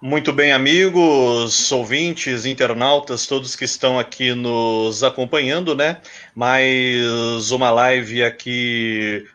Muito bem, amigos, ouvintes, internautas, todos que estão aqui nos acompanhando, né? Mais uma live aqui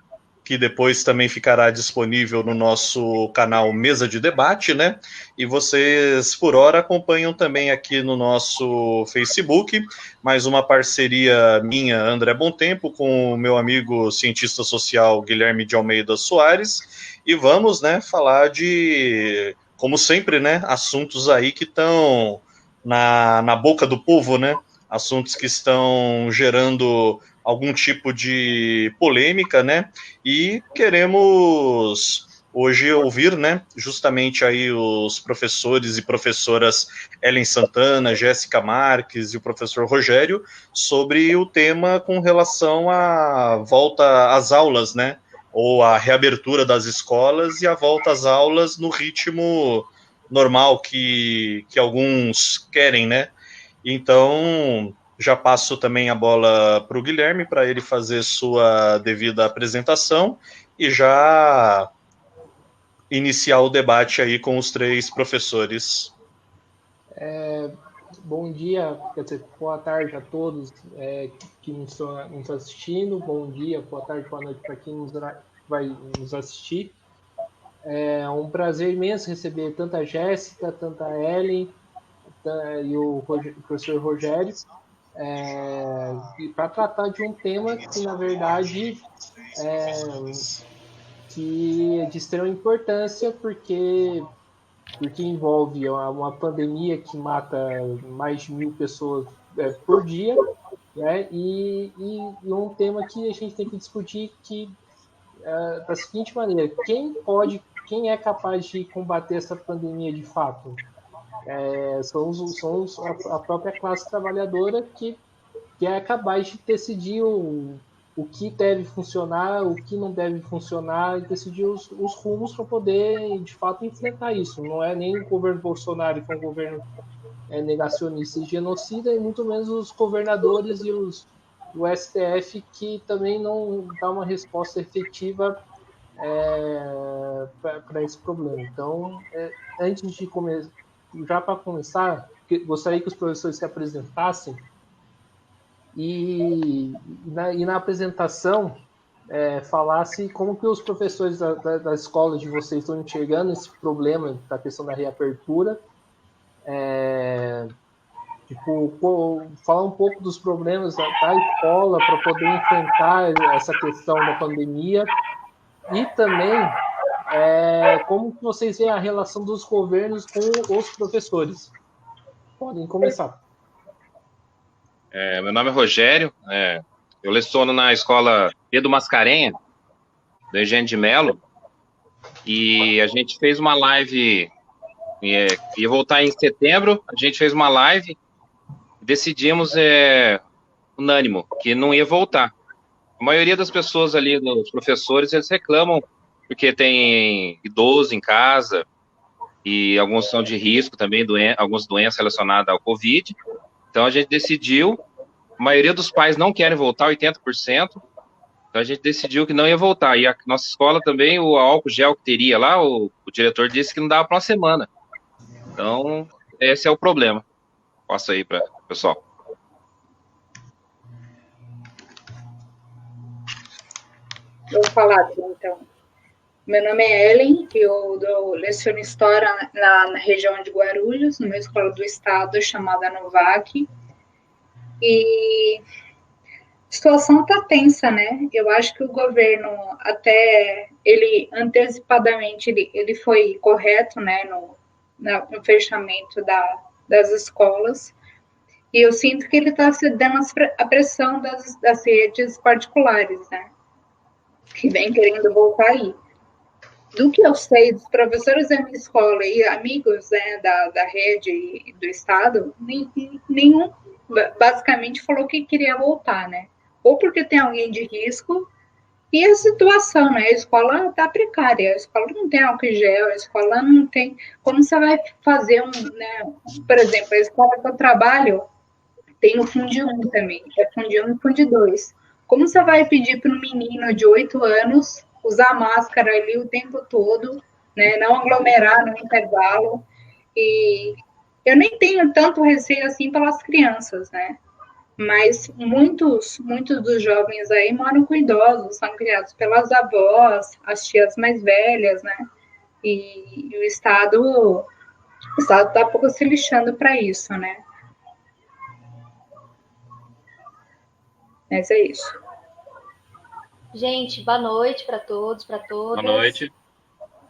que depois também ficará disponível no nosso canal Mesa de Debate, né? E vocês, por hora, acompanham também aqui no nosso Facebook, mais uma parceria minha, André Bontempo, com o meu amigo cientista social Guilherme de Almeida Soares, e vamos, né, falar de, como sempre, né, assuntos aí que estão na boca do povo, né? Assuntos que estão gerando algum tipo de polêmica, né? E queremos hoje ouvir, né, justamente aí os professores e professoras Ellen Santana, Jéssica Marques e o professor Rogério sobre o tema com relação à volta às aulas, né? Ou a reabertura das escolas e a volta às aulas no ritmo normal que alguns querem, né? Então, já passo também a bola para o Guilherme para ele fazer sua devida apresentação e já iniciar o debate aí com os três professores. Bom dia, quer dizer, boa tarde a todos que nos estão nos assistindo. Bom dia, boa tarde, boa noite para quem vai nos assistir. É um prazer imenso receber tanto a Jéssica, tanto a Ellen e o professor Rogério para tratar de um tema que, na verdade, que é de extrema importância, porque envolve uma pandemia que mata mais de 1.000 pessoas por dia, né? E um tema que a gente tem que discutir da seguinte maneira: quem é capaz de combater essa pandemia de fato? São a própria classe trabalhadora que é capaz de decidir o que deve funcionar, o que não deve funcionar, e decidir os rumos para poder, de fato, enfrentar isso. Não é nem o governo Bolsonaro, que é um governo negacionista e genocida, e muito menos os governadores e o STF, que também não dá uma resposta efetiva para esse problema. Então, antes de começar, já para começar, gostaria que os professores se apresentassem e na apresentação falasse como que os professores da escola de vocês estão enxergando esse problema da questão da reapertura, falar um pouco dos problemas da escola para poder enfrentar essa questão da pandemia e também como que vocês veem a relação dos governos com os professores. Podem começar. Meu nome é Rogério, eu leciono na escola Pedro Mascarenha, do Eugênio de Mello, e a gente fez uma live, ia voltar em setembro, a gente fez uma live, decidimos unânime que não ia voltar. A maioria das pessoas ali, dos professores, eles reclamam porque tem idoso em casa e alguns são de risco também, algumas doenças relacionadas ao Covid. Então a gente decidiu, a maioria dos pais não querem voltar, 80%, então a gente decidiu que não ia voltar. E a nossa escola também, o álcool gel que teria lá, o diretor disse que não dava para uma semana. Então, esse é o problema. Passa aí para o pessoal. Vou falar aqui, então. Meu nome é Ellen, eu leciono História na região de Guarulhos, numa escola do estado chamada Novac. E a situação está tensa, né? Eu acho que o governo, até ele antecipadamente, ele foi correto, né, no fechamento das escolas. E eu sinto que ele está cedendo a pressão das redes particulares, né? Que vem querendo voltar aí. Do que eu sei dos professores da minha escola e amigos, né, da rede e do estado, nenhum basicamente falou que queria voltar, né? Ou porque tem alguém de risco, e a situação, né? A escola está precária, a escola não tem álcool em gel, a escola não tem... Como você vai fazer né? Por exemplo, a escola que eu trabalho tem o Fundi 1 também, é Fundi 1 e Fundi 2. Como você vai pedir para um menino de 8 anos usar máscara ali o tempo todo, né? Não aglomerar no intervalo? E eu nem tenho tanto receio assim pelas crianças, né? Mas muitos dos jovens aí moram com idosos, são criados pelas avós, as tias mais velhas, né? E o Estado está pouco se lixando para isso, né? Mas é isso. Gente, boa noite para todos, para todas. Boa noite.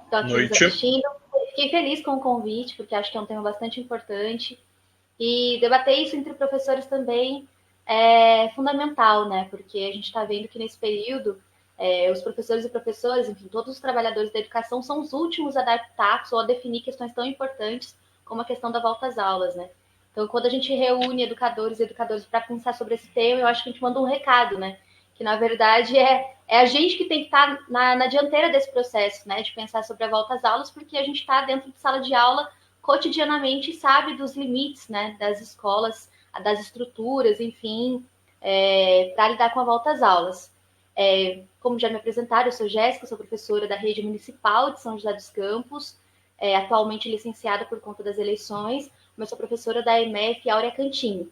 Estão aqui nos assistindo. Fiquei feliz com o convite, porque acho que é um tema bastante importante. E debater isso entre professores também é fundamental, né? Porque a gente está vendo que nesse período, os professores e professoras, enfim, todos os trabalhadores da educação são os últimos a dar pitacos ou a definir questões tão importantes como a questão da volta às aulas, né? Então, quando a gente reúne educadores e educadoras para pensar sobre esse tema, eu acho que a gente manda um recado, né? Que, na verdade, é a gente que tem que estar na dianteira desse processo, né? De pensar sobre a volta às aulas, porque a gente está dentro de sala de aula cotidianamente e sabe dos limites, né? Das escolas, das estruturas, enfim, para lidar com a volta às aulas. Como já me apresentaram, eu sou Jéssica, sou professora da Rede Municipal de São José dos Campos, atualmente licenciada por conta das eleições, mas sou professora da EMF Áurea Cantinho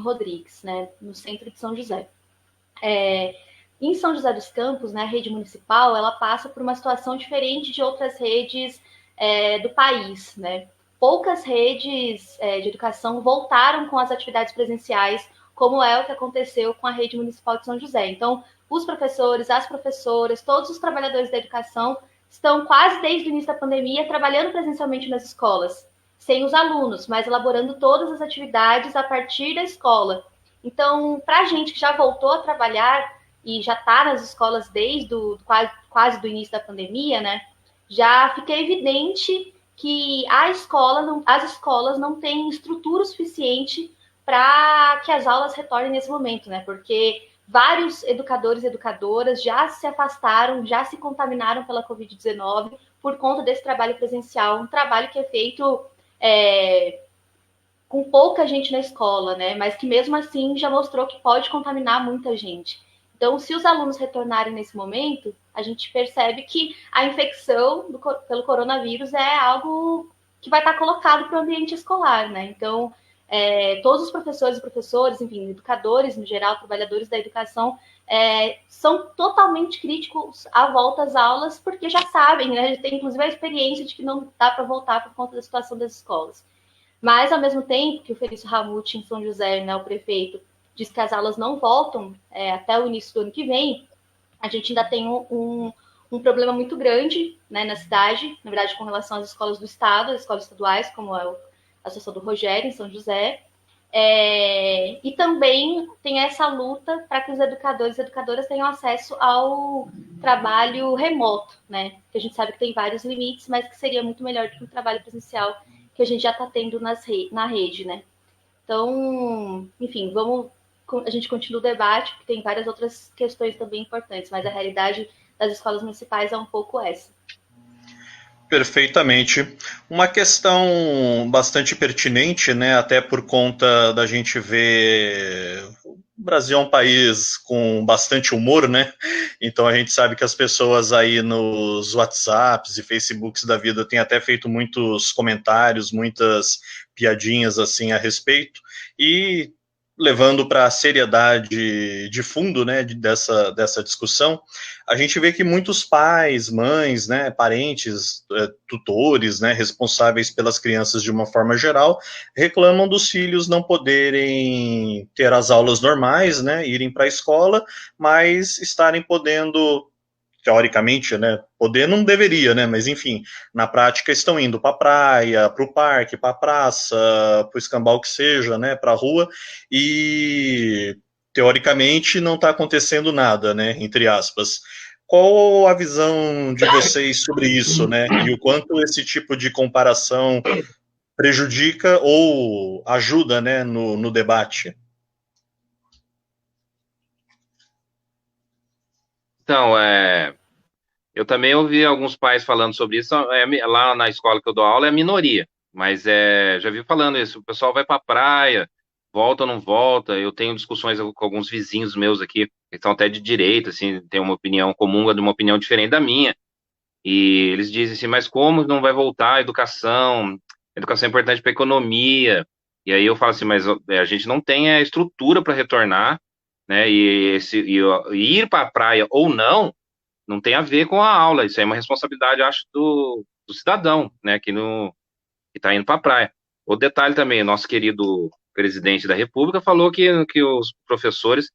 Rodrigues, né, no centro de São José. Em São José dos Campos, né, a rede municipal, ela passa por uma situação diferente de outras redes do país, né? Poucas redes de educação voltaram com as atividades presenciais, como é o que aconteceu com a rede municipal de São José. Então, os professores, as professoras, todos os trabalhadores da educação estão quase desde o início da pandemia trabalhando presencialmente nas escolas, sem os alunos, mas elaborando todas as atividades a partir da escola. Então, para a gente que já voltou a trabalhar e já está nas escolas desde quase do início da pandemia, né, já fica evidente que as escolas não têm estrutura suficiente para que as aulas retornem nesse momento, né? Porque vários educadores e educadoras já se afastaram, já se contaminaram pela Covid-19 por conta desse trabalho presencial, um trabalho que é feito com pouca gente na escola, né? Mas que mesmo assim já mostrou que pode contaminar muita gente. Então, se os alunos retornarem nesse momento, a gente percebe que a infecção pelo coronavírus é algo que vai estar colocado para o ambiente escolar, né? Então, todos os professores e professores, enfim, educadores no geral, trabalhadores da educação, são totalmente críticos à volta às aulas, porque já sabem, né? Já tem inclusive a experiência de que não dá para voltar por conta da situação das escolas. Mas, ao mesmo tempo que o Felício Ramute, em São José, né, o prefeito, diz que as aulas não voltam até o início do ano que vem, a gente ainda tem um problema muito grande, né, na cidade, na verdade, com relação às escolas do Estado, as escolas estaduais, como é a Associação do Rogério, em São José. E também tem essa luta para que os educadores e educadoras tenham acesso ao trabalho remoto, né? Que a gente sabe que tem vários limites, mas que seria muito melhor do que o trabalho presencial que a gente já está tendo na rede, né? Então, enfim, a gente continua o debate, porque tem várias outras questões também importantes, mas a realidade das escolas municipais é um pouco essa. Perfeitamente. Uma questão bastante pertinente, né, até por conta da gente ver o Brasil é um país com bastante humor, né, então a gente sabe que as pessoas aí nos WhatsApps e Facebooks da vida têm até feito muitos comentários, muitas piadinhas assim a respeito, e levando para a seriedade de fundo, né, dessa discussão, a gente vê que muitos pais, mães, né, parentes, tutores, né, responsáveis pelas crianças de uma forma geral, reclamam dos filhos não poderem ter as aulas normais, né, irem para a escola, mas estarem podendo, teoricamente, né, poder não deveria, né, mas enfim, na prática estão indo para a praia, para o parque, para a praça, para o escambau que seja, né, para a rua, e teoricamente não está acontecendo nada, né, entre aspas. Qual a visão de vocês sobre isso, né, e o quanto esse tipo de comparação prejudica ou ajuda, né, no debate? Então, eu também ouvi alguns pais falando sobre isso. Lá na escola que eu dou aula é a minoria, mas já vi falando isso. O pessoal vai para a praia, volta ou não volta. Eu tenho discussões com alguns vizinhos meus aqui, que estão até de direita, assim, tem uma opinião comum, de uma opinião diferente da minha. E eles dizem assim, mas como não vai voltar a educação? Educação é importante para a economia. E aí eu falo assim, mas a gente não tem a estrutura para retornar, né? E ir para a praia ou não tem a ver com a aula. Isso aí é uma responsabilidade, acho, do cidadão, né? Que está indo para a praia. O detalhe também, nosso querido presidente da República falou que os professores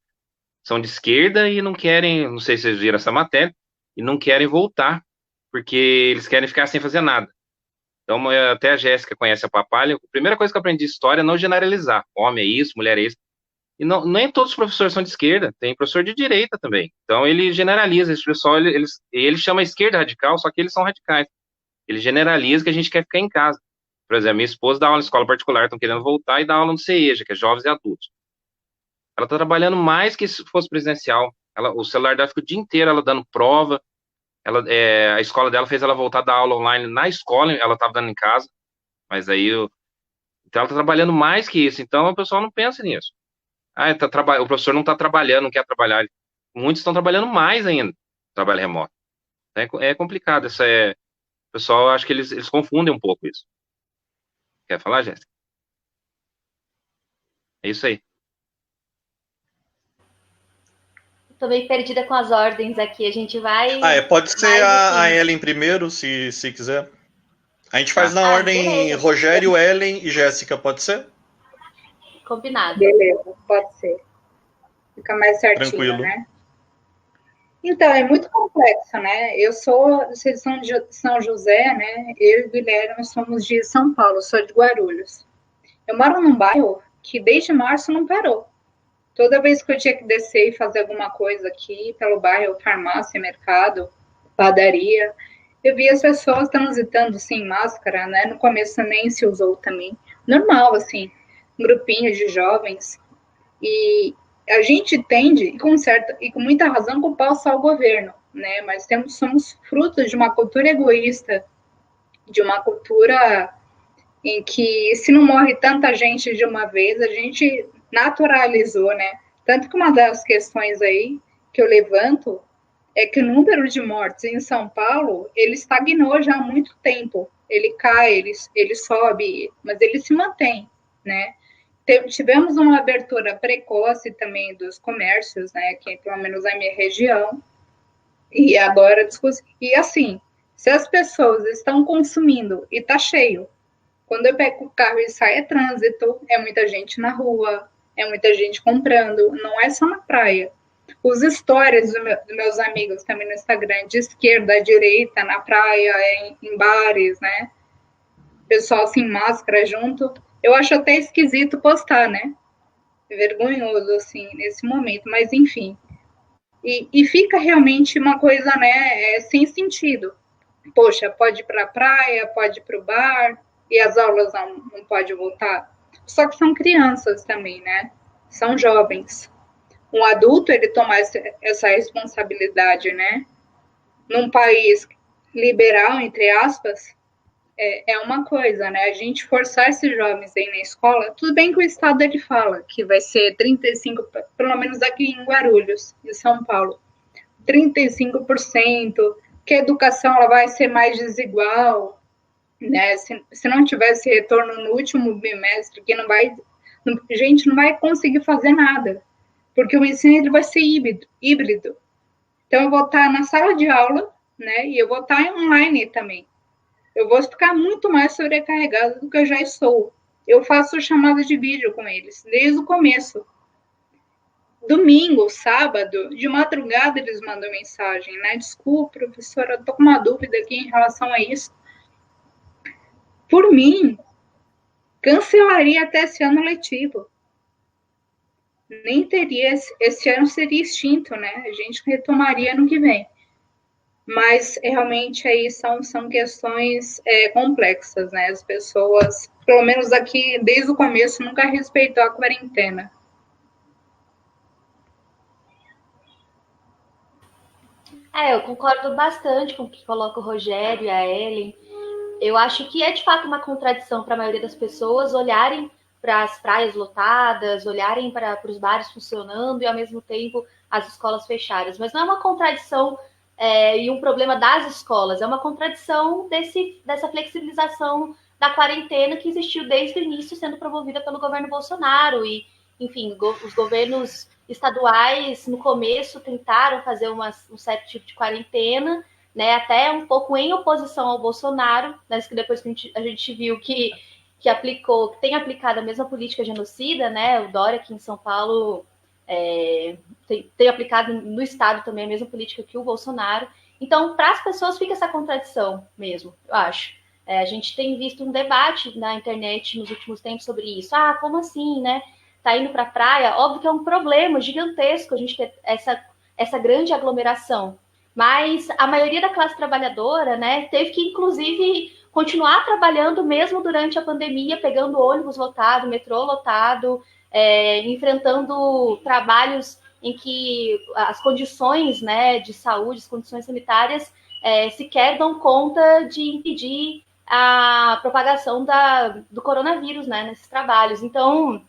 são de esquerda e não querem, não sei se vocês viram essa matéria, e não querem voltar, porque eles querem ficar sem fazer nada. Então, até a Jéssica conhece a Papalha. A primeira coisa que eu aprendi de história é não generalizar. Homem é isso, mulher é isso. E não, nem todos os professores são de esquerda, tem professor de direita também. Então, ele generaliza. Esse pessoal, ele chama a esquerda radical, só que eles são radicais. Ele generaliza que a gente quer ficar em casa. Por exemplo, minha esposa dá aula em escola particular, estão querendo voltar e dá aula no CEJA, que é jovens e adultos. Ela está trabalhando mais que se fosse presencial. O celular dela fica o dia inteiro ela dando prova. A escola dela fez ela voltar a dar aula online na escola, ela estava dando em casa. Mas aí, então ela está trabalhando mais que isso. Então o pessoal não pensa nisso. O professor não está trabalhando, não quer trabalhar. Muitos estão trabalhando mais ainda, trabalho remoto. É complicado. O pessoal, acho que eles confundem um pouco isso. Quer falar, Jéssica? É isso aí. Tô meio perdida com as ordens aqui. A gente vai. Pode ser a Ellen primeiro, se quiser. A gente faz na ordem beleza. Rogério, Ellen e Jéssica, pode ser? Combinado. Beleza, pode ser. Fica mais certinho, tranquilo, né? Então, é muito complexo, né? Vocês são de São José, né? Eu e o Guilherme somos de São Paulo, sou de Guarulhos. Eu moro num bairro que desde março não parou. Toda vez que eu tinha que descer e fazer alguma coisa aqui pelo bairro, farmácia, mercado, padaria, eu via as pessoas transitando sem máscara, né? No começo nem se usou também. Normal, assim, grupinhos de jovens. E a gente tende, e com muita razão, culpar só o governo, né? Mas somos frutos de uma cultura egoísta, de uma cultura em que se não morre tanta gente de uma vez, a gente naturalizou, né? Tanto que uma das questões aí que eu levanto é que o número de mortes em São Paulo, ele estagnou já há muito tempo. Ele cai, ele sobe, mas ele se mantém, né? Tivemos uma abertura precoce também dos comércios, né? Que pelo menos na minha região. E agora, e assim, se as pessoas estão consumindo e tá cheio, quando eu pego o carro e saio, é trânsito, é muita gente na rua, é muita gente comprando, não é só na praia. Os stories dos meus amigos também no Instagram, de esquerda, direita, na praia, em bares, né? Pessoal sem máscara junto. Eu acho até esquisito postar, né? Vergonhoso, assim, nesse momento, mas enfim. E fica realmente uma coisa, né, sem sentido. Poxa, pode ir para a praia, pode ir para o bar, e as aulas não podem voltar. Só que são crianças também, né? São jovens. Um adulto, ele toma essa responsabilidade, né? Num país liberal, entre aspas, é uma coisa, né? A gente forçar esses jovens a ir na escola, tudo bem que o Estado, ele fala que vai ser 35%, pelo menos aqui em Guarulhos, em São Paulo, 35%, que a educação ela vai ser mais desigual, né? Se não tivesse retorno no último bimestre, que a gente não vai conseguir fazer nada, porque o ensino ele vai ser híbrido. Então, eu vou estar na sala de aula, né? E eu vou estar online também. Eu vou ficar muito mais sobrecarregada do que eu já estou. Eu faço chamada de vídeo com eles, desde o começo. Domingo, sábado, de madrugada, eles mandam mensagem, né? Desculpa, professora, eu tô com uma dúvida aqui em relação a isso. Por mim, cancelaria até esse ano letivo. Nem teria, esse ano seria extinto, né? A gente retomaria no que vem. Mas realmente aí são questões complexas, né? As pessoas, pelo menos aqui, desde o começo, nunca respeitou a quarentena. Eu concordo bastante com o que coloca o Rogério e a Ellen. Eu acho que é de fato uma contradição para a maioria das pessoas olharem para as praias lotadas, olharem para os bares funcionando e ao mesmo tempo as escolas fechadas. Mas não é uma contradição e um problema das escolas. É uma contradição dessa flexibilização da quarentena que existiu desde o início, sendo promovida pelo governo Bolsonaro. E, enfim, os governos estaduais, no começo, tentaram fazer um certo tipo de quarentena, né, até um pouco em oposição ao Bolsonaro, mas que depois a gente viu que tem aplicado a mesma política genocida, né? O Dória aqui em São Paulo tem aplicado no estado também a mesma política que o Bolsonaro. Então, para as pessoas fica essa contradição mesmo, eu acho. A gente tem visto um debate na internet nos últimos tempos sobre isso. Ah, como assim, né? Tá indo para a praia? Óbvio que é um problema gigantesco a gente ter essa grande aglomeração. Mas a maioria da classe trabalhadora, né, teve que, inclusive, continuar trabalhando mesmo durante a pandemia, pegando ônibus lotado, metrô lotado, enfrentando trabalhos em que as condições, né, de saúde, as condições sanitárias sequer dão conta de impedir a propagação do coronavírus, né, nesses trabalhos. Então,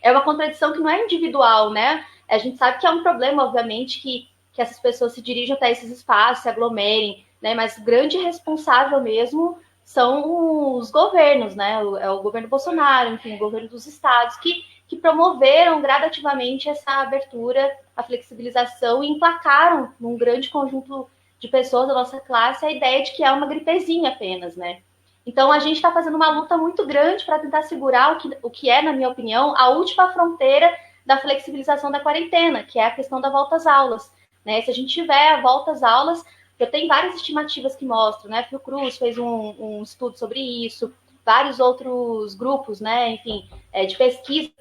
é uma contradição que não é individual, né? A gente sabe que é um problema, obviamente, que essas pessoas se dirijam até esses espaços, se aglomerem, né? Mas o grande responsável mesmo são os governos, né? É o governo Bolsonaro, enfim, o governo dos estados, que promoveram gradativamente essa abertura, a flexibilização e emplacaram num grande conjunto de pessoas da nossa classe a ideia de que é uma gripezinha apenas, né? Então, a gente está fazendo uma luta muito grande para tentar segurar o que é, na minha opinião, a última fronteira da flexibilização da quarentena, que é a questão da volta às aulas, né? Se a gente tiver a volta às aulas, eu tenho várias estimativas que mostram, né? Fiocruz fez um estudo sobre isso, vários outros grupos, né? Enfim, de pesquisa,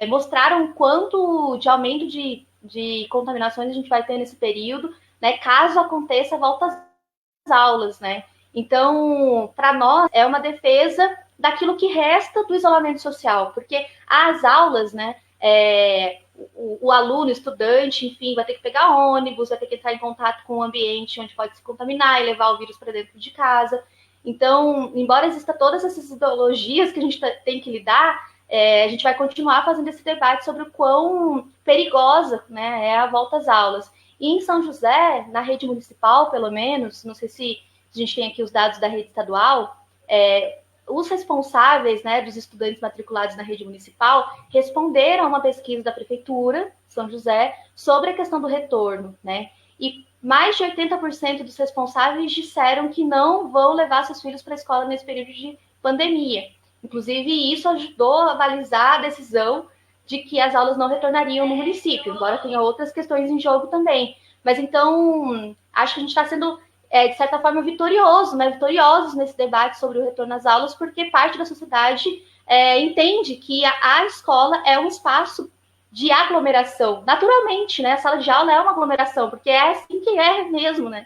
mostraram o quanto de aumento de contaminações a gente vai ter nesse período, né? Caso aconteça a volta às aulas, né? Então, para nós, é uma defesa daquilo que resta do isolamento social, porque as aulas, né, o aluno, o estudante, enfim, vai ter que pegar ônibus, vai ter que entrar em contato com o ambiente onde pode se contaminar e levar o vírus para dentro de casa. Então, embora existam todas essas ideologias que a gente tem que lidar, a gente vai continuar fazendo esse debate sobre o quão perigosa, né, é a volta às aulas. E em São José, na rede municipal, pelo menos, não sei se a gente tem aqui os dados da rede estadual, os responsáveis, né, dos estudantes matriculados na rede municipal responderam a uma pesquisa da Prefeitura de São José sobre a questão do retorno, né? E mais de 80% dos responsáveis disseram que não vão levar seus filhos para a escola nesse período de pandemia. Inclusive, isso ajudou a balizar a decisão de que as aulas não retornariam no município, embora tenha outras questões em jogo também. Mas, então, acho que a gente está sendo, de certa forma, vitoriosos nesse debate sobre o retorno às aulas, porque parte da sociedade entende que a escola é um espaço de aglomeração. Naturalmente, né? A sala de aula é uma aglomeração, porque é assim que é mesmo, né?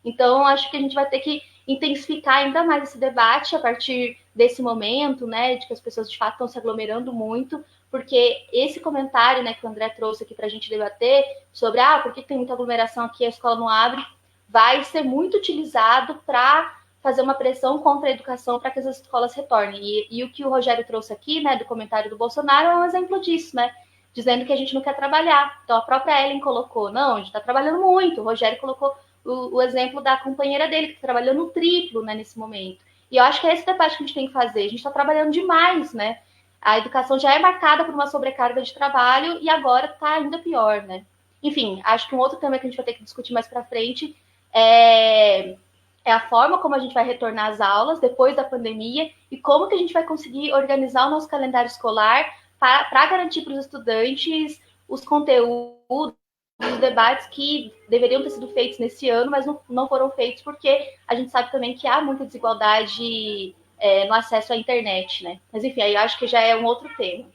Então, acho que a gente vai ter que intensificar ainda mais esse debate a partir desse momento, né? De que as pessoas, de fato, estão se aglomerando muito, porque esse comentário, né, que o André trouxe aqui para a gente debater sobre por que tem muita aglomeração aqui, a escola não abre, vai ser muito utilizado para fazer uma pressão contra a educação para que as escolas retornem. E o que o Rogério trouxe aqui, né, do comentário do Bolsonaro, é um exemplo disso, né? Dizendo que a gente não quer trabalhar. Então, a própria Ellen colocou, não, a gente está trabalhando muito. O Rogério colocou o exemplo da companheira dele, que está trabalhando no triplo, né, nesse momento. E eu acho que é esse debate que a gente tem que fazer. A gente está trabalhando demais, né? A educação já é marcada por uma sobrecarga de trabalho e agora está ainda pior, né? Enfim, acho que um outro tema que a gente vai ter que discutir mais para frente é a forma como a gente vai retornar às aulas depois da pandemia e como que a gente vai conseguir organizar o nosso calendário escolar para garantir para os estudantes os conteúdos, os debates que deveriam ter sido feitos nesse ano, mas não foram feitos porque a gente sabe também que há muita desigualdade no acesso à internet, né? Mas enfim, aí eu acho que já é um outro tema.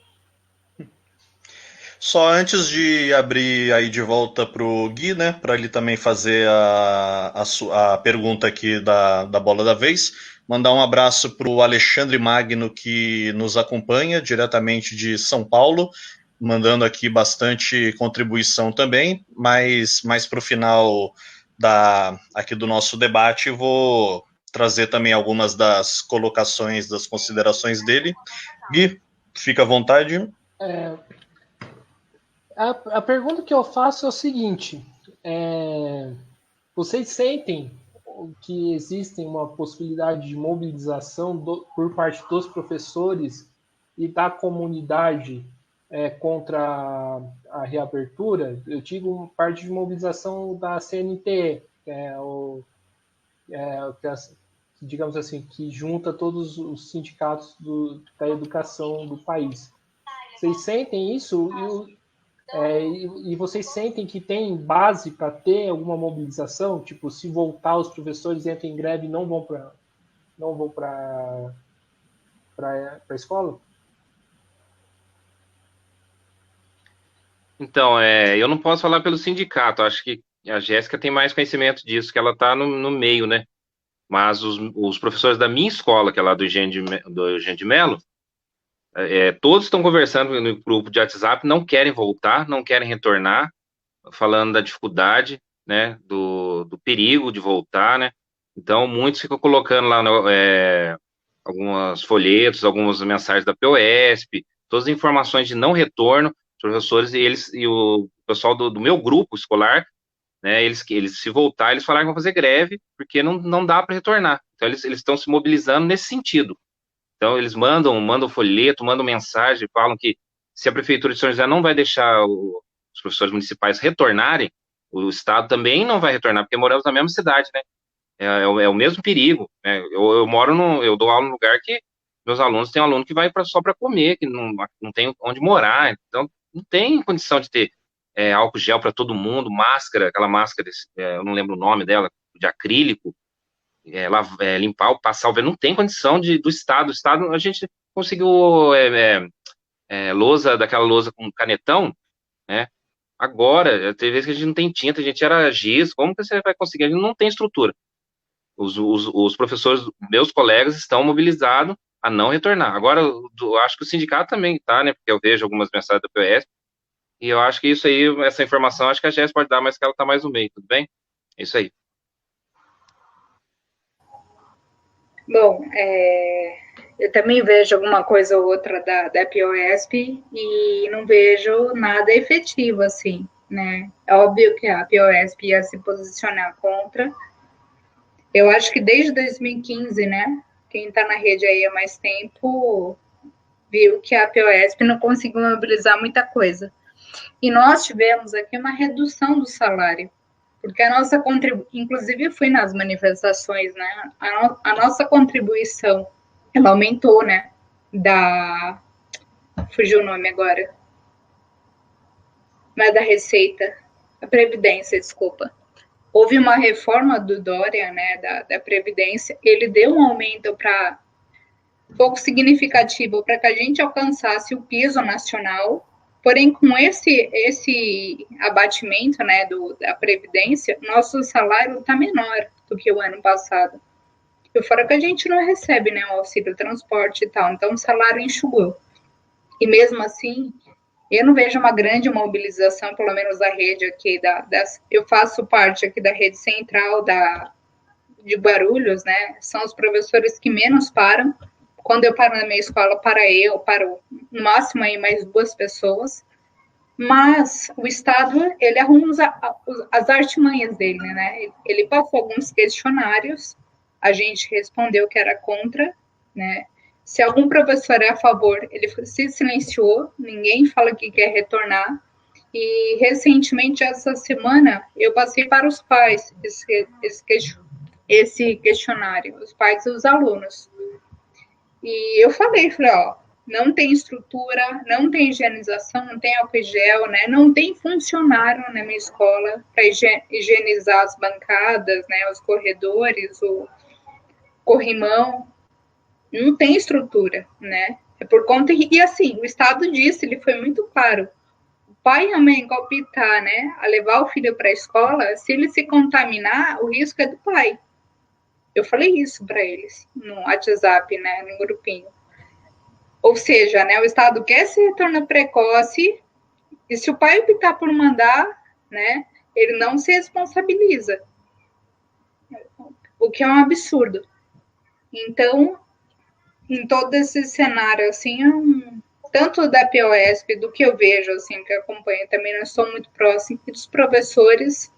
Só antes de abrir aí de volta para o Gui, né, para ele também fazer a pergunta aqui da bola da vez, mandar um abraço para o Alexandre Magno, que nos acompanha diretamente de São Paulo, mandando aqui bastante contribuição também, mas mais para o final aqui do nosso debate, vou trazer também algumas das colocações, das considerações dele. Gui, fica à vontade. A pergunta que eu faço é o seguinte, Vocês sentem que existe uma possibilidade de mobilização por parte dos professores e da comunidade contra a reabertura? Eu digo uma parte de mobilização da CNTE, digamos assim, que junta todos os sindicatos da educação do país. Vocês sentem isso? E vocês sentem que tem base para ter alguma mobilização? Tipo, se voltar, os professores entram em greve e não vão para a escola? Então, eu não posso falar pelo sindicato, acho que a Jéssica tem mais conhecimento disso, que ela está no meio, né? Mas os professores da minha escola, que é lá do Eugênio de Mello, todos estão conversando no grupo de WhatsApp, não querem voltar, não querem retornar, falando da dificuldade, né, do perigo de voltar, né? Então, muitos ficam colocando lá alguns folhetos, algumas mensagens da POSP, todas as informações de não retorno, os professores e o pessoal do meu grupo escolar, né, eles se voltar, eles falaram que vão fazer greve, porque não dá para retornar. Então, eles estão se mobilizando nesse sentido. Então, eles mandam folheto, mandam mensagem, falam que se a Prefeitura de São José não vai deixar os professores municipais retornarem, o Estado também não vai retornar, porque moramos na mesma cidade, né? É o mesmo perigo, né? Eu dou aula num lugar que meus alunos têm um aluno que vai só para comer, que não tem onde morar, então não tem condição de ter álcool gel para todo mundo, máscara, aquela máscara, eu não lembro o nome dela, de acrílico, limpar, passar o vento, não tem condição do Estado. O Estado, a gente conseguiu daquela lousa com canetão, né? Agora, tem vezes que a gente não tem tinta, a gente era giz, como que você vai conseguir? A gente não tem estrutura. Os professores, meus colegas, estão mobilizados a não retornar. Agora, eu acho que o sindicato também está, né? Porque eu vejo algumas mensagens da POS, e eu acho que isso aí, essa informação, acho que a Jéssica pode dar, mas que ela está mais no meio, tudo bem? É isso aí. Bom, eu também vejo alguma coisa ou outra da POSP e não vejo nada efetivo, assim, né? É óbvio que a POSP ia se posicionar contra. Eu acho que desde 2015, né? Quem está na rede aí há mais tempo viu que a POSP não conseguiu mobilizar muita coisa. E nós tivemos aqui uma redução do salário, porque a nossa contribuição, inclusive fui nas manifestações, né? A nossa contribuição, ela aumentou, né? Fugiu o nome agora. Não é da Receita, a Previdência, desculpa. Houve uma reforma do Dória, né? Da Previdência, ele deu um aumento pouco significativo para que a gente alcançasse o piso nacional. Porém, com esse abatimento, né, da Previdência, nosso salário está menor do que o ano passado. E fora que a gente não recebe, né, o auxílio transporte e tal, então o salário enxugou. E mesmo assim, eu não vejo uma grande mobilização, pelo menos da rede aqui, eu faço parte aqui da rede central de Guarulhos, né, são os professores que menos param. Quando eu paro na minha escola, paro no máximo aí mais 2 pessoas, mas o Estado, ele arruma as artimanhas dele, né? Ele passou alguns questionários, a gente respondeu que era contra, né? Se algum professor é a favor, ele se silenciou, ninguém fala que quer retornar, e recentemente, essa semana, eu passei para os pais esse questionário, os pais e os alunos. E eu falei, ó, não tem estrutura, não tem higienização, não tem álcool gel, né? Não tem funcionário na minha escola para higienizar as bancadas, né? Os corredores, o corrimão. Não tem estrutura, né? É por conta... E assim, o Estado disse, ele foi muito claro. O pai e a mãe optar, né? A levar o filho para a escola, se ele se contaminar, o risco é do pai. Eu falei isso para eles no WhatsApp, né, no grupinho. Ou seja, né, o Estado quer esse retorno precoce e se o pai optar por mandar, né, ele não se responsabiliza. O que é um absurdo. Então, em todo esse cenário, assim, tanto da POSP, do que eu vejo, assim, que eu acompanho, também não estou muito próximo, e dos professores,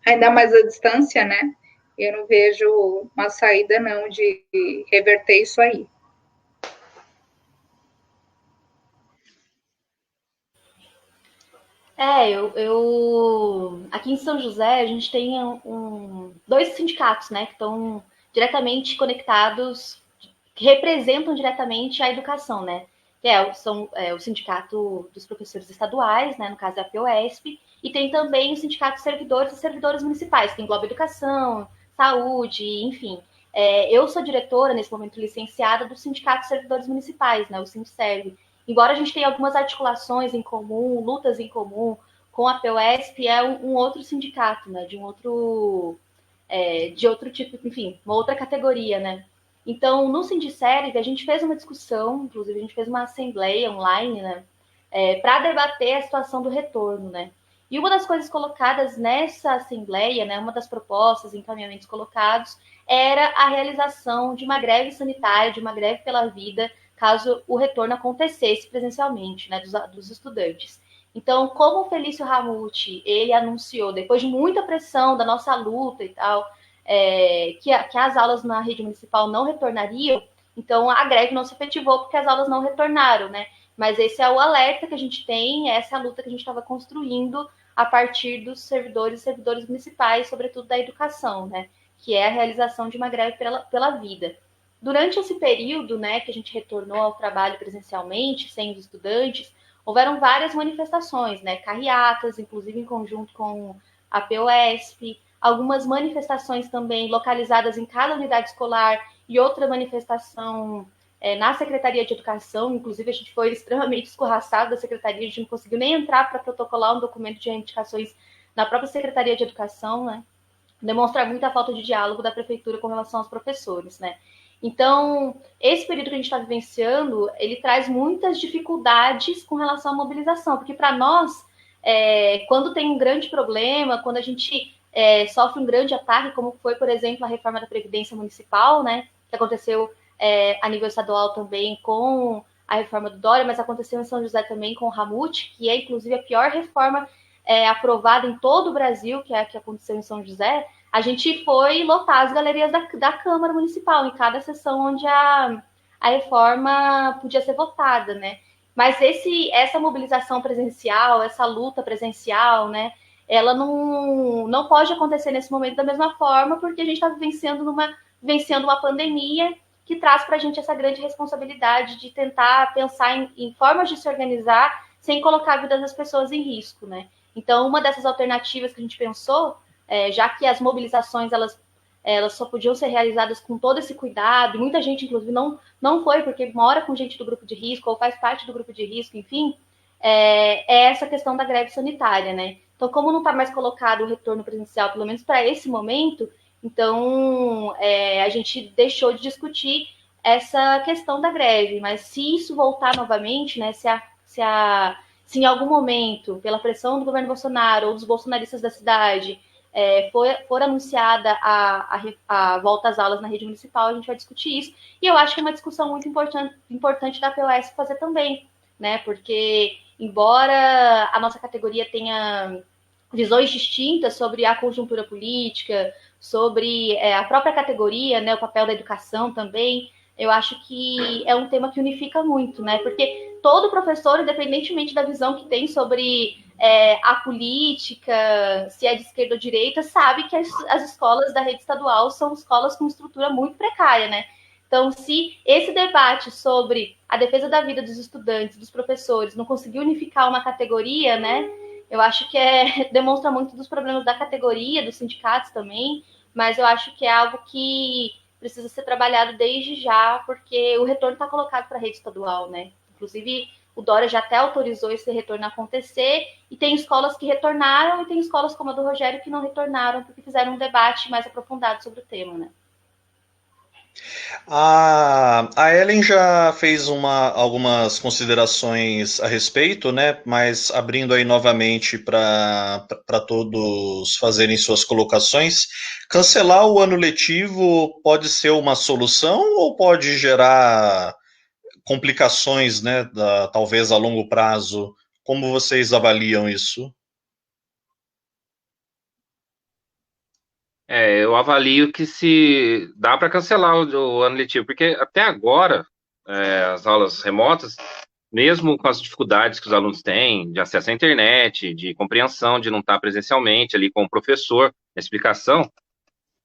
ainda mais à distância, né? Eu não vejo uma saída, não, de reverter isso aí. Aqui em São José, a gente tem dois sindicatos, né, que estão diretamente conectados, que representam diretamente a educação, né? Que são o Sindicato dos Professores Estaduais, né, no caso é a POESP, e tem também o Sindicato de Servidores e Servidoras Municipais, que engloba educação, saúde, enfim. Eu sou diretora, nesse momento licenciada, do Sindicato de Servidores Municipais, né, o Sindserv. Embora a gente tenha algumas articulações em comum, lutas em comum com a POESP, é um outro sindicato, né, de outro tipo, enfim, uma outra categoria, né? Então, no Sindserv, a gente fez uma discussão, inclusive a gente fez uma assembleia online, né, para debater a situação do retorno, né? E uma das coisas colocadas nessa assembleia, né, uma das propostas, encaminhamentos colocados, era a realização de uma greve sanitária, de uma greve pela vida, caso o retorno acontecesse presencialmente, né, dos estudantes. Então, como o Felício Ramute, ele anunciou, depois de muita pressão da nossa luta e tal, que as aulas na rede municipal não retornariam, então a greve não se efetivou porque as aulas não retornaram, né? Mas esse é o alerta que a gente tem, essa é a luta que a gente estava construindo a partir dos servidores e servidoras municipais, sobretudo da educação, né? Que é a realização de uma greve pela vida. Durante esse período, né, que a gente retornou ao trabalho presencialmente, sem os estudantes, houveram várias manifestações, né, carreatas, inclusive em conjunto com a POESP, algumas manifestações também localizadas em cada unidade escolar e outra manifestação na Secretaria de Educação. Inclusive, a gente foi extremamente escorraçado da Secretaria, a gente não conseguiu nem entrar para protocolar um documento de indicações na própria Secretaria de Educação, né? Demonstra muita falta de diálogo da prefeitura com relação aos professores, né? Então, esse período que a gente está vivenciando, ele traz muitas dificuldades com relação à mobilização, porque para nós, quando tem um grande problema, quando a gente sofre um grande ataque, como foi, por exemplo, a reforma da Previdência Municipal, né, que aconteceu a nível estadual também com a reforma do Dória, mas aconteceu em São José também com o Ramute, que é, inclusive, a pior reforma aprovada em todo o Brasil, que é a que aconteceu em São José. A gente foi lotar as galerias da Câmara Municipal, em cada sessão onde a reforma podia ser votada, né? Mas essa mobilização presencial, essa luta presencial, né, ela não pode acontecer nesse momento da mesma forma, porque a gente está vencendo uma pandemia que traz para a gente essa grande responsabilidade de tentar pensar em formas de se organizar sem colocar a vida das pessoas em risco, né? Então, uma dessas alternativas que a gente pensou, já que as mobilizações elas só podiam ser realizadas com todo esse cuidado, e muita gente, inclusive, não foi, porque mora com gente do grupo de risco, ou faz parte do grupo de risco, enfim, é essa questão da greve sanitária, né? Então, como não está mais colocado o retorno presencial, pelo menos para esse momento, então a gente deixou de discutir essa questão da greve, mas se isso voltar novamente, né, se em algum momento, pela pressão do governo Bolsonaro ou dos bolsonaristas da cidade, for anunciada a volta às aulas na rede municipal, a gente vai discutir isso. E eu acho que é uma discussão muito importante da POS fazer também, né? Porque, embora a nossa categoria tenha visões distintas sobre a conjuntura política, sobre a própria categoria, né, o papel da educação também, eu acho que é um tema que unifica muito, né? Porque todo professor, independentemente da visão que tem sobre a política, se é de esquerda ou direita, sabe que as escolas da rede estadual são escolas com estrutura muito precária, né? Então, se esse debate sobre a defesa da vida dos estudantes, dos professores, não conseguir unificar uma categoria, né? Eu acho que demonstra muito dos problemas da categoria, dos sindicatos também, mas eu acho que é algo que precisa ser trabalhado desde já, porque o retorno está colocado para a rede estadual, né? Inclusive, o Dória já até autorizou esse retorno a acontecer, e tem escolas que retornaram, e tem escolas como a do Rogério que não retornaram, porque fizeram um debate mais aprofundado sobre o tema, né? A Ellen já fez algumas considerações a respeito, né? Mas abrindo aí novamente para todos fazerem suas colocações, cancelar o ano letivo pode ser uma solução ou pode gerar complicações, né? Talvez a longo prazo? Como vocês avaliam isso? Eu avalio que se dá para cancelar o ano letivo, porque até agora, as aulas remotas, mesmo com as dificuldades que os alunos têm de acesso à internet, de compreensão, de não estar presencialmente ali com o professor, na explicação,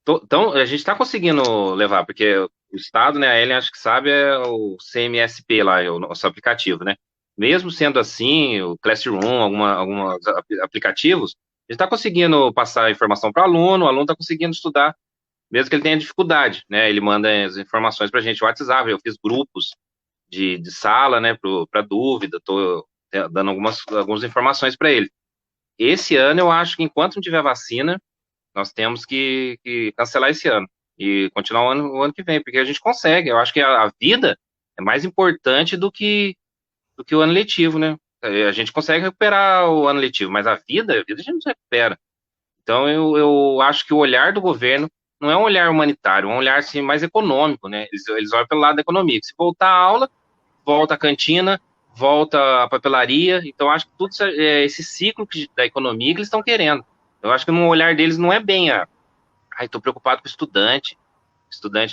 então a gente está conseguindo levar, porque o Estado, né, a Ellen acho que sabe, é o CMSP lá, é o nosso aplicativo, né? Mesmo sendo assim, o Classroom, alguns aplicativos, a gente está conseguindo passar a informação para o aluno está conseguindo estudar, mesmo que ele tenha dificuldade, né? Ele manda as informações para a gente no WhatsApp, eu fiz grupos de sala, né, para dúvida, estou dando algumas informações para ele. Esse ano, eu acho que enquanto não tiver vacina, nós temos que cancelar esse ano e continuar o ano que vem, porque a gente consegue. Eu acho que a vida é mais importante do que o ano letivo, né? A gente consegue recuperar o ano letivo, mas a vida a gente não se recupera. Então, eu acho que o olhar do governo não é um olhar humanitário, é um olhar assim, mais econômico, né? Eles olham pelo lado da economia. Se voltar à aula, volta a cantina, volta a papelaria. Então, acho que tudo esse ciclo da economia que eles estão querendo. Eu acho que no olhar deles não é bem estou preocupado com o estudante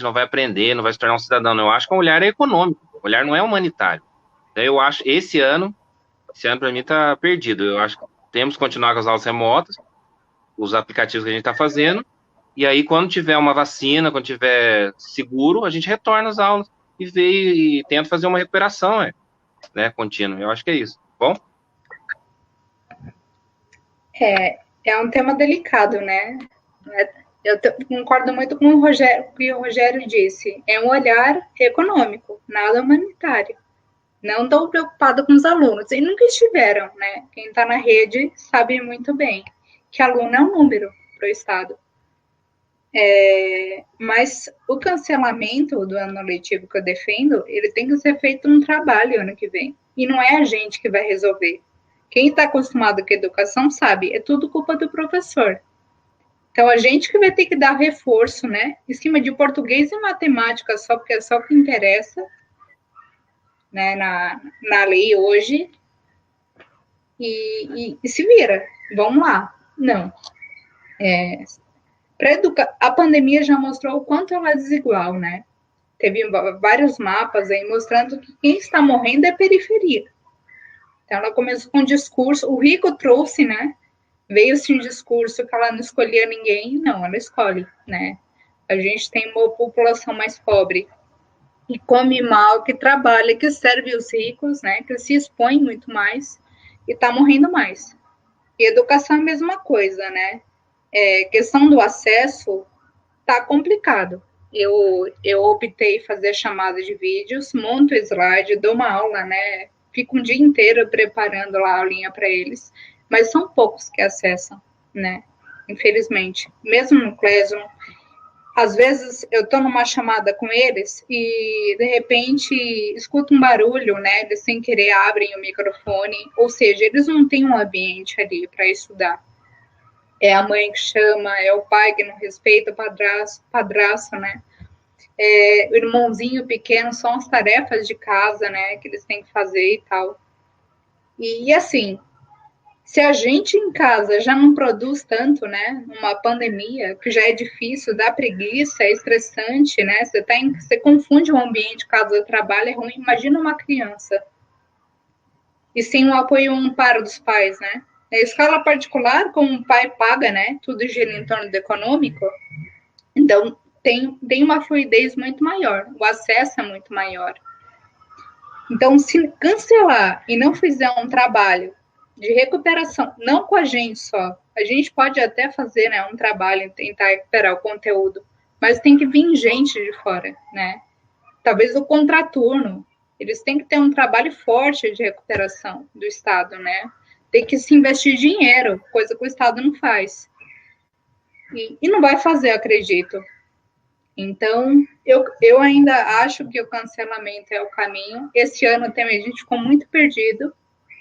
não vai aprender, não vai se tornar um cidadão. Eu acho que o olhar é econômico, o olhar não é humanitário. Então, eu acho, esse ano para mim está perdido. Eu acho que temos que continuar com as aulas remotas, os aplicativos que a gente está fazendo, e aí quando tiver uma vacina, quando tiver seguro, a gente retorna às aulas e vê e tenta fazer uma recuperação, né, contínua. Eu acho que é isso. Bom? É um tema delicado, né? Eu concordo muito com o que o Rogério disse. É um olhar econômico, nada humanitário. Não estão preocupados com os alunos. E nunca estiveram, né? Quem está na rede sabe muito bem que aluno é um número para o Estado. Mas o cancelamento do ano letivo que eu defendo, ele tem que ser feito um trabalho ano que vem. E não é a gente que vai resolver. Quem está acostumado com a educação sabe, é tudo culpa do professor. Então, a gente que vai ter que dar reforço, né? Em cima de português e matemática, só porque é só o que interessa, né, na lei hoje. E se vira. Vamos lá. Não. A pandemia já mostrou o quanto ela é desigual, né? Teve vários mapas aí mostrando que quem está morrendo é periferia. Então, ela começou com um discurso, o rico trouxe, né? Veio-se um discurso que ela não escolhia ninguém, não, ela escolhe, né? A gente tem uma população mais pobre, que come mal, que trabalha, que serve os ricos, né? Que se expõe muito mais e está morrendo mais. E educação é a mesma coisa, né? Questão do acesso tá complicado. Eu optei fazer chamada de vídeos, monto o slide, dou uma aula, né? Fico um dia inteiro preparando lá a aulinha para eles, mas são poucos que acessam, né? Infelizmente. Mesmo no Classroom, às vezes eu estou numa chamada com eles e, de repente, escuto um barulho, né? Eles, sem querer, abrem o microfone, ou seja, eles não têm um ambiente ali para estudar. É a mãe que chama, é o pai que não respeita o padrasto, né? O irmãozinho pequeno, são as tarefas de casa, né? Que eles têm que fazer e tal. E assim, se a gente em casa já não produz tanto, né? Uma pandemia, que já é difícil, dá preguiça, é estressante, né? Você confunde o ambiente, casa de trabalho é ruim. Imagina uma criança. E sem o apoio e o amparo dos pais, né? Na escola particular, como o pai paga, né? Tudo gira em torno do econômico. Então, tem uma fluidez muito maior. O acesso é muito maior. Então, se cancelar e não fizer um trabalho de recuperação, não com a gente só, a gente pode até fazer, né, um trabalho, tentar recuperar o conteúdo, mas tem que vir gente de fora, né? Talvez o contraturno, eles têm que ter um trabalho forte de recuperação do Estado, né? Tem que se investir dinheiro, coisa que o Estado não faz. E não vai fazer, acredito. Então, eu ainda acho que o cancelamento é o caminho. Esse ano também a gente ficou muito perdido,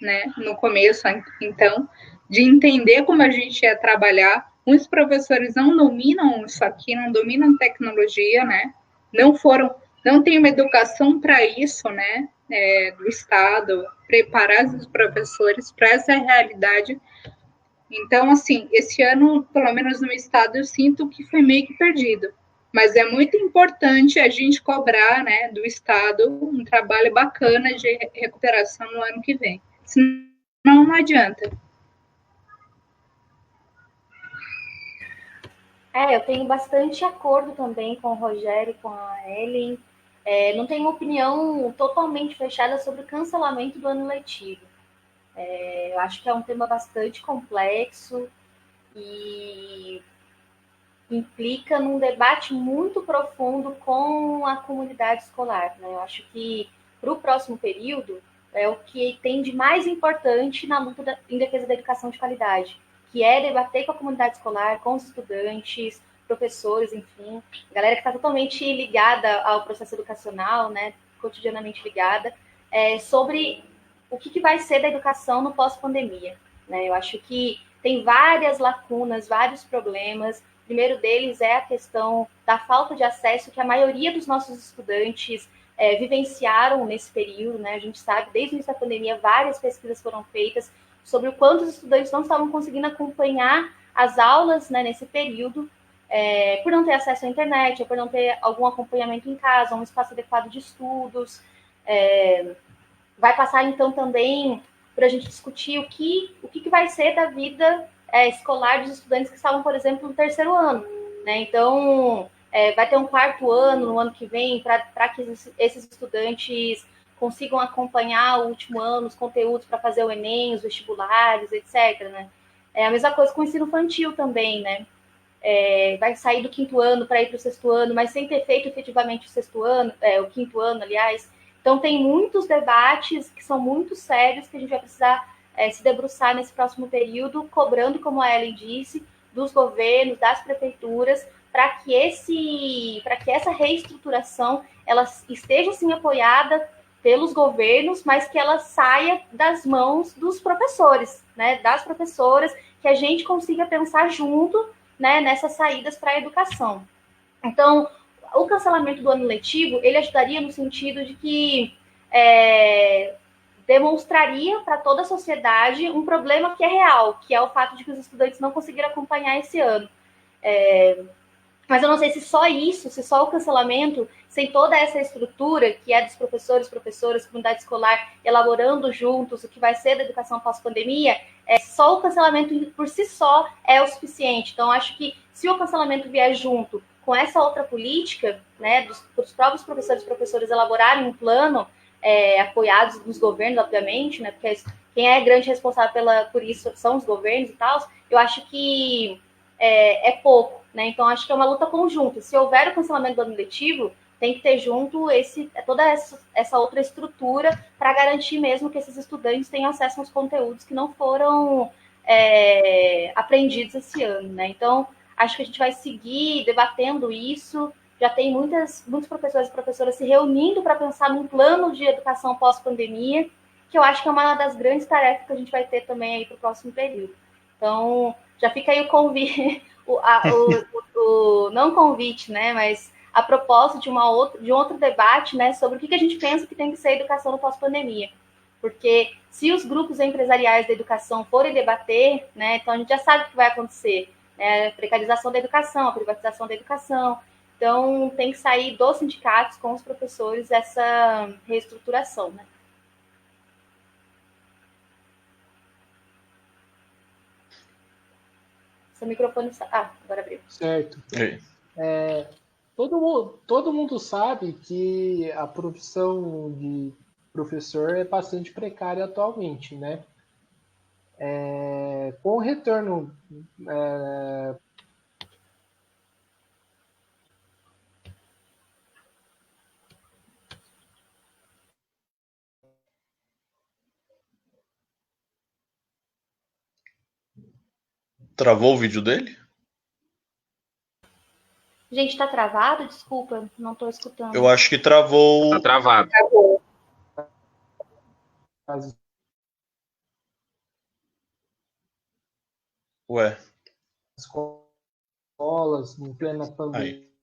né? No começo, então, de entender como a gente ia trabalhar. Muitos professores não dominam isso aqui, não dominam tecnologia, né? Não tem uma educação para isso, né? Do Estado, preparar os professores para essa realidade. Então, assim, esse ano, pelo menos no estado, eu sinto que foi meio que perdido. Mas é muito importante a gente cobrar, né, do estado um trabalho bacana de recuperação no ano que vem. Senão não adianta. Eu tenho bastante acordo também com o Rogério e com a Ellen. Não tenho opinião totalmente fechada sobre o cancelamento do ano letivo. Eu acho que é um tema bastante complexo e implica num debate muito profundo com a comunidade escolar, né? Eu acho que para o próximo período é o que tem de mais importante na luta em defesa da educação de qualidade, que é debater com a comunidade escolar, com os estudantes, professores, enfim, a galera que está totalmente ligada ao processo educacional, né, cotidianamente ligada, sobre o que vai ser da educação no pós-pandemia, né? Eu acho que tem várias lacunas, vários problemas. O primeiro deles é a questão da falta de acesso que a maioria dos nossos estudantes vivenciaram nesse período, né? A gente sabe, desde o início da pandemia, várias pesquisas foram feitas sobre o quanto os estudantes não estavam conseguindo acompanhar as aulas, né, nesse período, por não ter acesso à internet, ou por não ter algum acompanhamento em casa, um espaço adequado de estudos. Vai passar, então, também para a gente discutir o que vai ser da vida escolar dos estudantes que estavam, por exemplo, no terceiro ano, né? Então, vai ter um quarto ano no ano que vem para que esses estudantes consigam acompanhar o último ano, os conteúdos para fazer o Enem, os vestibulares, etc., né? É a mesma coisa com o ensino infantil também, né? Vai sair do quinto ano para ir para o sexto ano, mas sem ter feito efetivamente o sexto ano, o quinto ano, aliás. Então, tem muitos debates que são muito sérios que a gente vai precisar se debruçar nesse próximo período, cobrando, como a Ellen disse, dos governos, das prefeituras, para que essa reestruturação ela esteja, sim, apoiada pelos governos, mas que ela saia das mãos dos professores, né, das professoras, que a gente consiga pensar junto, né, nessas saídas para a educação. Então, o cancelamento do ano letivo, ele ajudaria no sentido de que demonstraria para toda a sociedade um problema que é real, que é o fato de que os estudantes não conseguiram acompanhar esse ano. Mas eu não sei se só isso, se só o cancelamento, sem toda essa estrutura que é dos professores, professoras, comunidade escolar, elaborando juntos o que vai ser da educação pós-pandemia, só o cancelamento por si só é o suficiente. Então, acho que se o cancelamento vier junto com essa outra política, né, dos próprios professores e professoras elaborarem um plano, apoiados dos governos, obviamente, né, porque quem é grande responsável por isso são os governos e tal, eu acho que é pouco, né? Então, acho que é uma luta conjunta. Se houver o cancelamento do ano letivo, tem que ter junto toda essa outra estrutura para garantir mesmo que esses estudantes tenham acesso aos conteúdos que não foram aprendidos esse ano, né? Então, acho que a gente vai seguir debatendo isso. Já tem muitos professores e professoras se reunindo para pensar num plano de educação pós-pandemia, que eu acho que é uma das grandes tarefas que a gente vai ter também aí para o próximo período. Então, já fica aí o convite, não convite, né, mas a propósito de um outro debate, né, sobre o que a gente pensa que tem que ser a educação no pós-pandemia. Porque se os grupos empresariais da educação forem debater, né, então a gente já sabe o que vai acontecer, né, a precarização da educação, a privatização da educação. Então, tem que sair dos sindicatos com os professores essa reestruturação, né. Seu microfone... agora abriu. Certo. Todo mundo sabe que a profissão de professor é bastante precária atualmente, né? Com o retorno Travou o vídeo dele? Gente, tá travado? Desculpa, não tô escutando. Eu acho que travou. Tá travado. Travou. Ué. Escolas, em plena pandemia. Aí.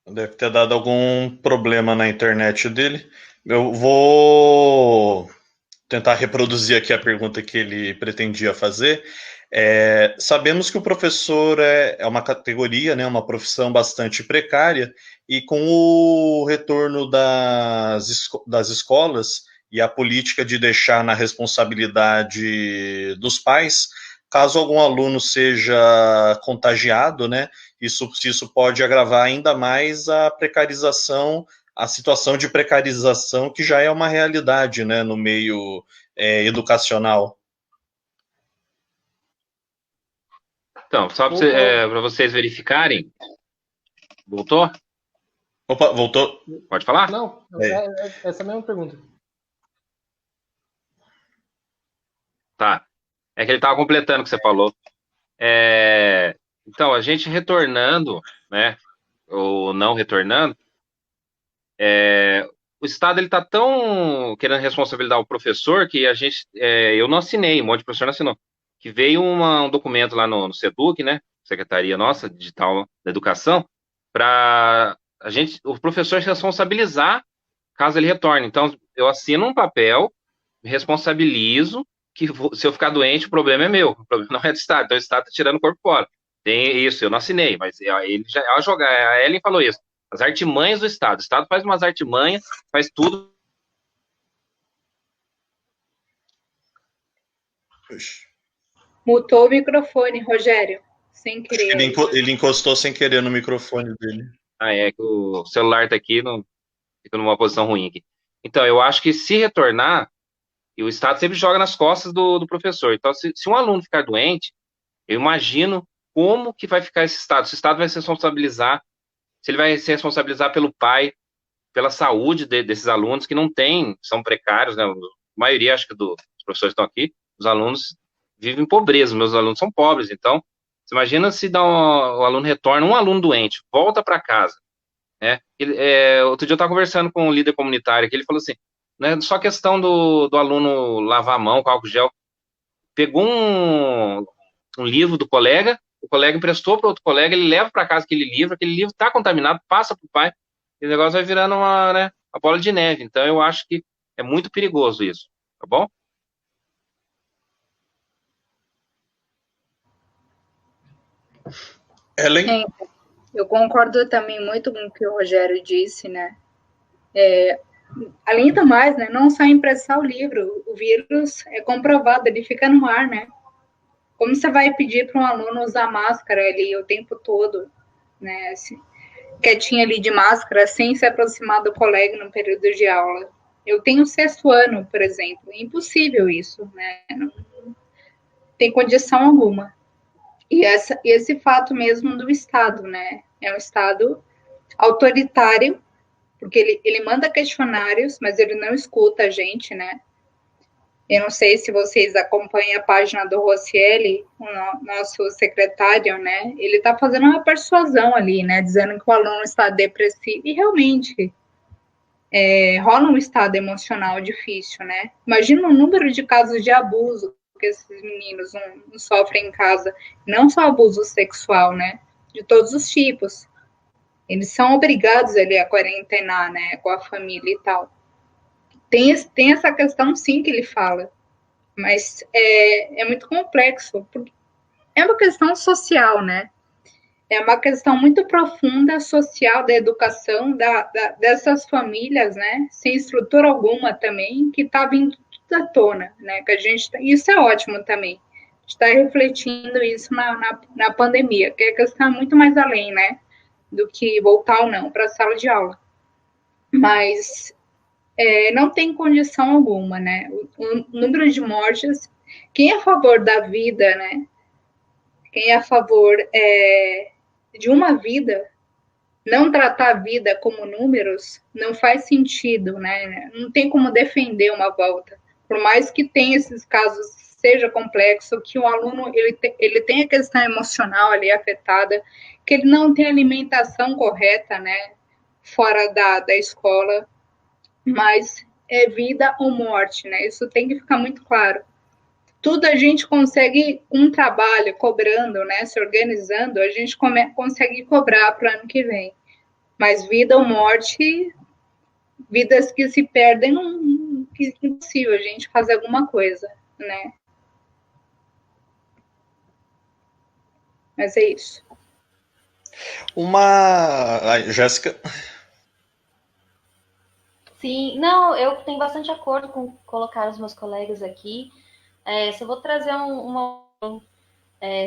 Deve ter dado algum problema na internet dele. Eu vou tentar reproduzir aqui a pergunta que ele pretendia fazer. Sabemos que o professor é uma categoria, né, uma profissão bastante precária, e com o retorno das escolas e a política de deixar na responsabilidade dos pais, caso algum aluno seja contagiado, né, isso pode agravar ainda mais a precarização, a situação de precarização que já é uma realidade, né, no meio educacional. Então, só para vocês verificarem. Voltou? Opa, voltou? Pode falar? Não, essa mesma pergunta. Tá. É que ele estava completando o que você falou. Então, a gente retornando, né, ou não retornando, o Estado ele está tão querendo responsabilizar o professor que eu não assinei, um monte de professor não assinou, que veio um documento lá no SEDUC, né, Secretaria nossa, Digital da Educação, para o professor se responsabilizar caso ele retorne. Então, eu assino um papel, me responsabilizo, que se eu ficar doente, o problema é meu, o problema não é do Estado, então o Estado está tirando o corpo fora. Tem isso, eu não assinei, mas a Ellen falou isso, as artimanhas do Estado. O Estado faz umas artimanhas, faz tudo. Mutou o microfone, Rogério, sem querer. Ele encostou sem querer no microfone dele. É que o celular tá aqui, fica numa posição ruim aqui. Então, eu acho que se retornar, e o Estado sempre joga nas costas do professor. Então, se um aluno ficar doente, eu imagino como que vai ficar esse Estado. Se o Estado vai se responsabilizar, se ele vai se responsabilizar pelo pai, pela saúde desses alunos que não têm, são precários, né? A maioria, acho que dos professores que estão aqui, os alunos vivem em pobreza, meus alunos são pobres. Então, você imagina se o aluno retorna, um aluno doente, volta para casa, né? Outro dia eu estava conversando com um líder comunitário que ele falou assim, não é só questão do aluno lavar a mão com álcool gel, pegou um livro do colega, o colega emprestou para outro colega, ele leva para casa aquele livro está contaminado, passa para o pai, e o negócio vai virando uma bola de neve. Então, eu acho que é muito perigoso isso, tá bom? Ellen? Eu concordo também muito com o que o Rogério disse, né? Além do mais, né, não só impressar o livro, o vírus é comprovado, ele fica no ar, né? Como você vai pedir para um aluno usar máscara ali o tempo todo, né? Assim, quietinho ali de máscara, sem se aproximar do colega no período de aula. Eu tenho 6º ano, por exemplo. É impossível isso, né? Não tem condição alguma. E esse fato mesmo do Estado, né? É um Estado autoritário, porque ele manda questionários, mas ele não escuta a gente, né? Eu não sei se vocês acompanham a página do Rocieli, o nosso secretário, né? Ele está fazendo uma persuasão ali, né? Dizendo que o aluno está depressivo. E realmente rola um estado emocional difícil, né? Imagina o número de casos de abuso que esses meninos não sofrem em casa. Não só abuso sexual, né? De todos os tipos. Eles são obrigados ali a quarentenar, né? Com a família e tal. Tem essa questão, sim, que ele fala, mas é muito complexo, porque é uma questão social, né? É uma questão muito profunda, social, da educação dessas famílias, né? Sem estrutura alguma também, que está vindo tudo à tona, né? Isso é ótimo também. A gente está refletindo isso na pandemia, que a questão é muito mais além, né? Do que voltar ou não para a sala de aula. Mas não tem condição alguma, né? O número de mortes, quem é a favor da vida, né? Quem é a favor de uma vida, não tratar a vida como números, não faz sentido, né? Não tem como defender uma volta. Por mais que tenha esses casos, seja complexo, que o aluno ele tem a questão emocional ali afetada, que ele não tem alimentação correta, né? Fora da escola, mas é vida ou morte, né? Isso tem que ficar muito claro. Tudo a gente consegue, um trabalho, cobrando, né? Se organizando, a gente consegue cobrar para o ano que vem. Mas vida ou morte, vidas que se perdem, não é impossível a gente fazer alguma coisa, né? Mas é isso. Jéssica? Sim, não, eu tenho bastante acordo com colocar os meus colegas aqui. Só vou trazer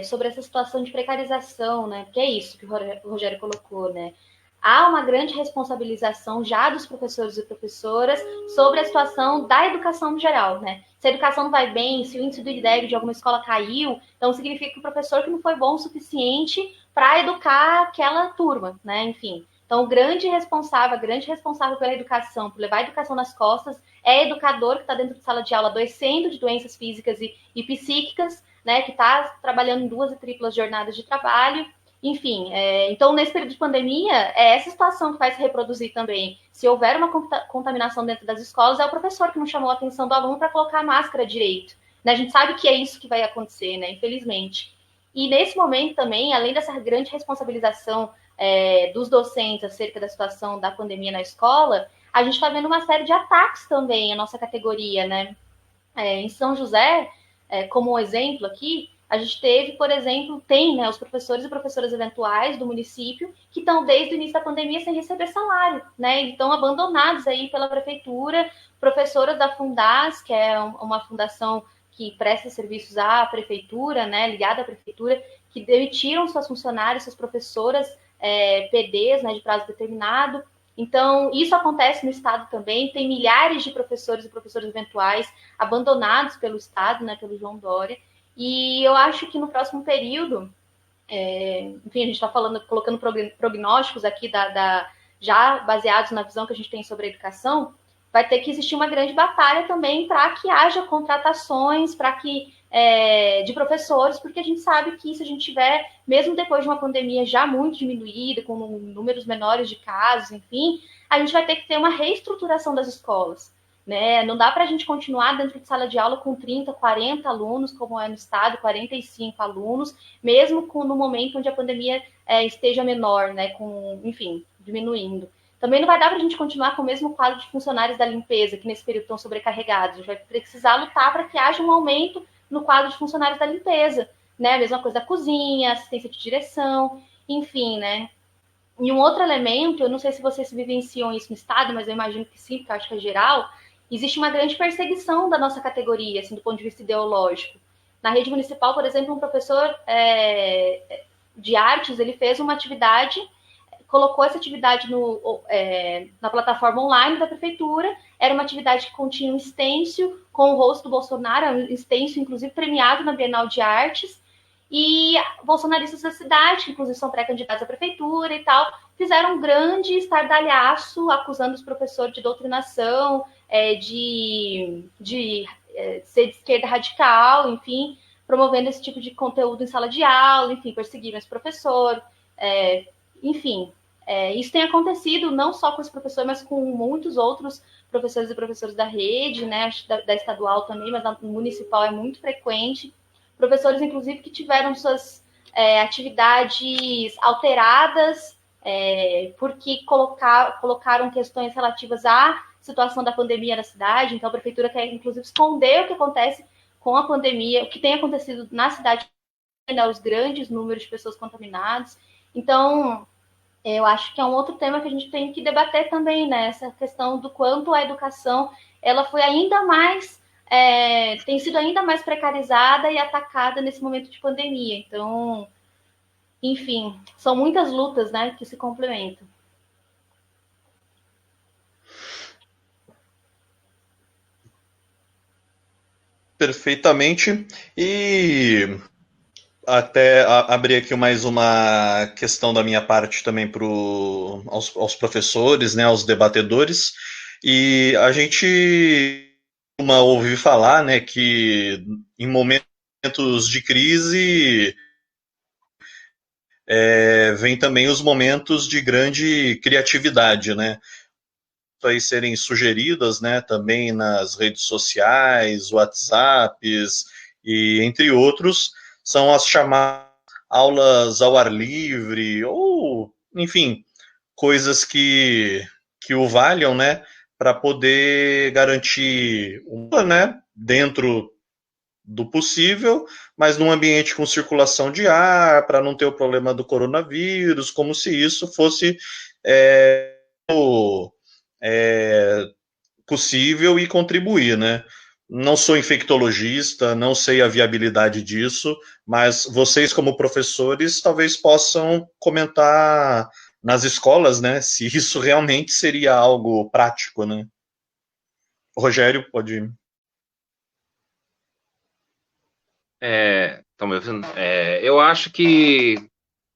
sobre essa situação de precarização, né? Porque é isso que o Rogério colocou, né? Há uma grande responsabilização já dos professores e professoras sobre a situação da educação no geral, né? Se a educação não vai bem, se o índice do IDEB de alguma escola caiu, então significa que o professor que não foi bom o suficiente para educar aquela turma, né? Enfim. Então, a grande responsável pela educação, por levar a educação nas costas, é educador que está dentro de sala de aula adoecendo de doenças físicas e psíquicas, né? Que está trabalhando em 2 e triplas jornadas de trabalho. Enfim, então, nesse período de pandemia, é essa situação que vai se reproduzir também. Se houver uma contaminação dentro das escolas, é o professor que não chamou a atenção do aluno para colocar a máscara direito. Né? A gente sabe que é isso que vai acontecer, né? Infelizmente. E nesse momento também, além dessa grande responsabilização dos docentes acerca da situação da pandemia na escola, a gente está vendo uma série de ataques também à nossa categoria, né? Em São José, como um exemplo aqui, a gente teve, por exemplo, né, os professores e professoras eventuais do município que estão desde o início da pandemia sem receber salário, né? Estão abandonados aí pela prefeitura, professoras da Fundas, que é uma fundação que presta serviços à prefeitura, né, ligada à prefeitura, que demitiram suas funcionárias, suas professoras PDs, né, de prazo determinado. Então, isso acontece no Estado também, tem milhares de professores e professoras eventuais abandonados pelo Estado, né, pelo João Dória, e eu acho que no próximo período, enfim, a gente está colocando prognósticos aqui já baseados na visão que a gente tem sobre a educação, vai ter que existir uma grande batalha também para que haja contratações, de professores, porque a gente sabe que se a gente tiver, mesmo depois de uma pandemia já muito diminuída, com números menores de casos, enfim, a gente vai ter que ter uma reestruturação das escolas. Né? Não dá para a gente continuar dentro de sala de aula com 30, 40 alunos, como é no estado, 45 alunos, mesmo no momento onde a pandemia esteja menor, né? Enfim, diminuindo. Também não vai dar para a gente continuar com o mesmo quadro de funcionários da limpeza, que nesse período estão sobrecarregados. A gente vai precisar lutar para que haja um aumento no quadro de funcionários da limpeza, né? A mesma coisa da cozinha, assistência de direção, enfim, né? E um outro elemento, eu não sei se vocês vivenciam isso no estado, mas eu imagino que sim, porque eu acho que é geral, existe uma grande perseguição da nossa categoria, assim, do ponto de vista ideológico. Na rede municipal, por exemplo, um professor de artes, ele fez uma atividade, colocou essa atividade na plataforma online da prefeitura, era uma atividade que continha um stencil com o rosto do Bolsonaro, um stencil, inclusive, premiado na Bienal de Artes, e bolsonaristas da cidade, que inclusive são pré-candidatos à prefeitura e tal, fizeram um grande estardalhaço, acusando os professores de doutrinação, de ser de esquerda radical, enfim, promovendo esse tipo de conteúdo em sala de aula, enfim, perseguiram esse professor, enfim. Isso tem acontecido não só com esse professor, mas com muitos outros professores e professoras da rede, né, da estadual também, mas no municipal é muito frequente. Professores, inclusive, que tiveram suas atividades alteradas porque colocaram questões relativas à situação da pandemia na cidade. Então, a prefeitura quer, inclusive, esconder o que acontece com a pandemia, o que tem acontecido na cidade, né, os grandes números de pessoas contaminadas. Então, eu acho que é um outro tema que a gente tem que debater também, né? Essa questão do quanto a educação ela foi ainda mais tem sido ainda mais precarizada e atacada nesse momento de pandemia. Então, enfim, são muitas lutas, né, que se complementam. Perfeitamente. E até abrir aqui mais uma questão da minha parte também aos professores, né, aos debatedores. E a gente ouvi falar, né, que em momentos de crise vem também os momentos de grande criatividade, né, aí serem sugeridas, né, também nas redes sociais, WhatsApps e entre outros, são as chamadas aulas ao ar livre, ou, enfim, coisas que o valham, né, para poder garantir uma, né, dentro do possível, mas num ambiente com circulação de ar, para não ter o problema do coronavírus, como se isso fosse possível e contribuir, né? Não sou infectologista, não sei a viabilidade disso, mas vocês, como professores, talvez possam comentar nas escolas, né, se isso realmente seria algo prático, né? Rogério, pode ir. Eu acho que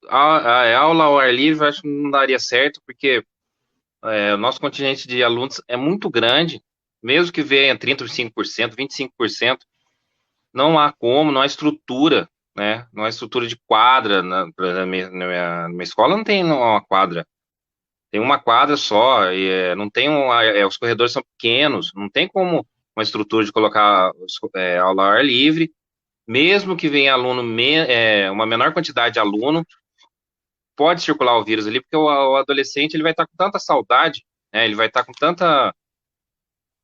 a aula ao ar livre, eu acho que não daria certo, porque o nosso contingente de alunos é muito grande, mesmo que venha 35%, 25%, não há como, não há estrutura, né? Não há estrutura de quadra. Na minha escola não tem uma quadra, tem uma quadra só, e não tem os corredores são pequenos, não tem como uma estrutura de colocar aula ao ar livre, mesmo que venha aluno, uma menor quantidade de aluno, pode circular o vírus ali, porque o adolescente ele vai estar com tanta saudade, né, ele vai estar com tanta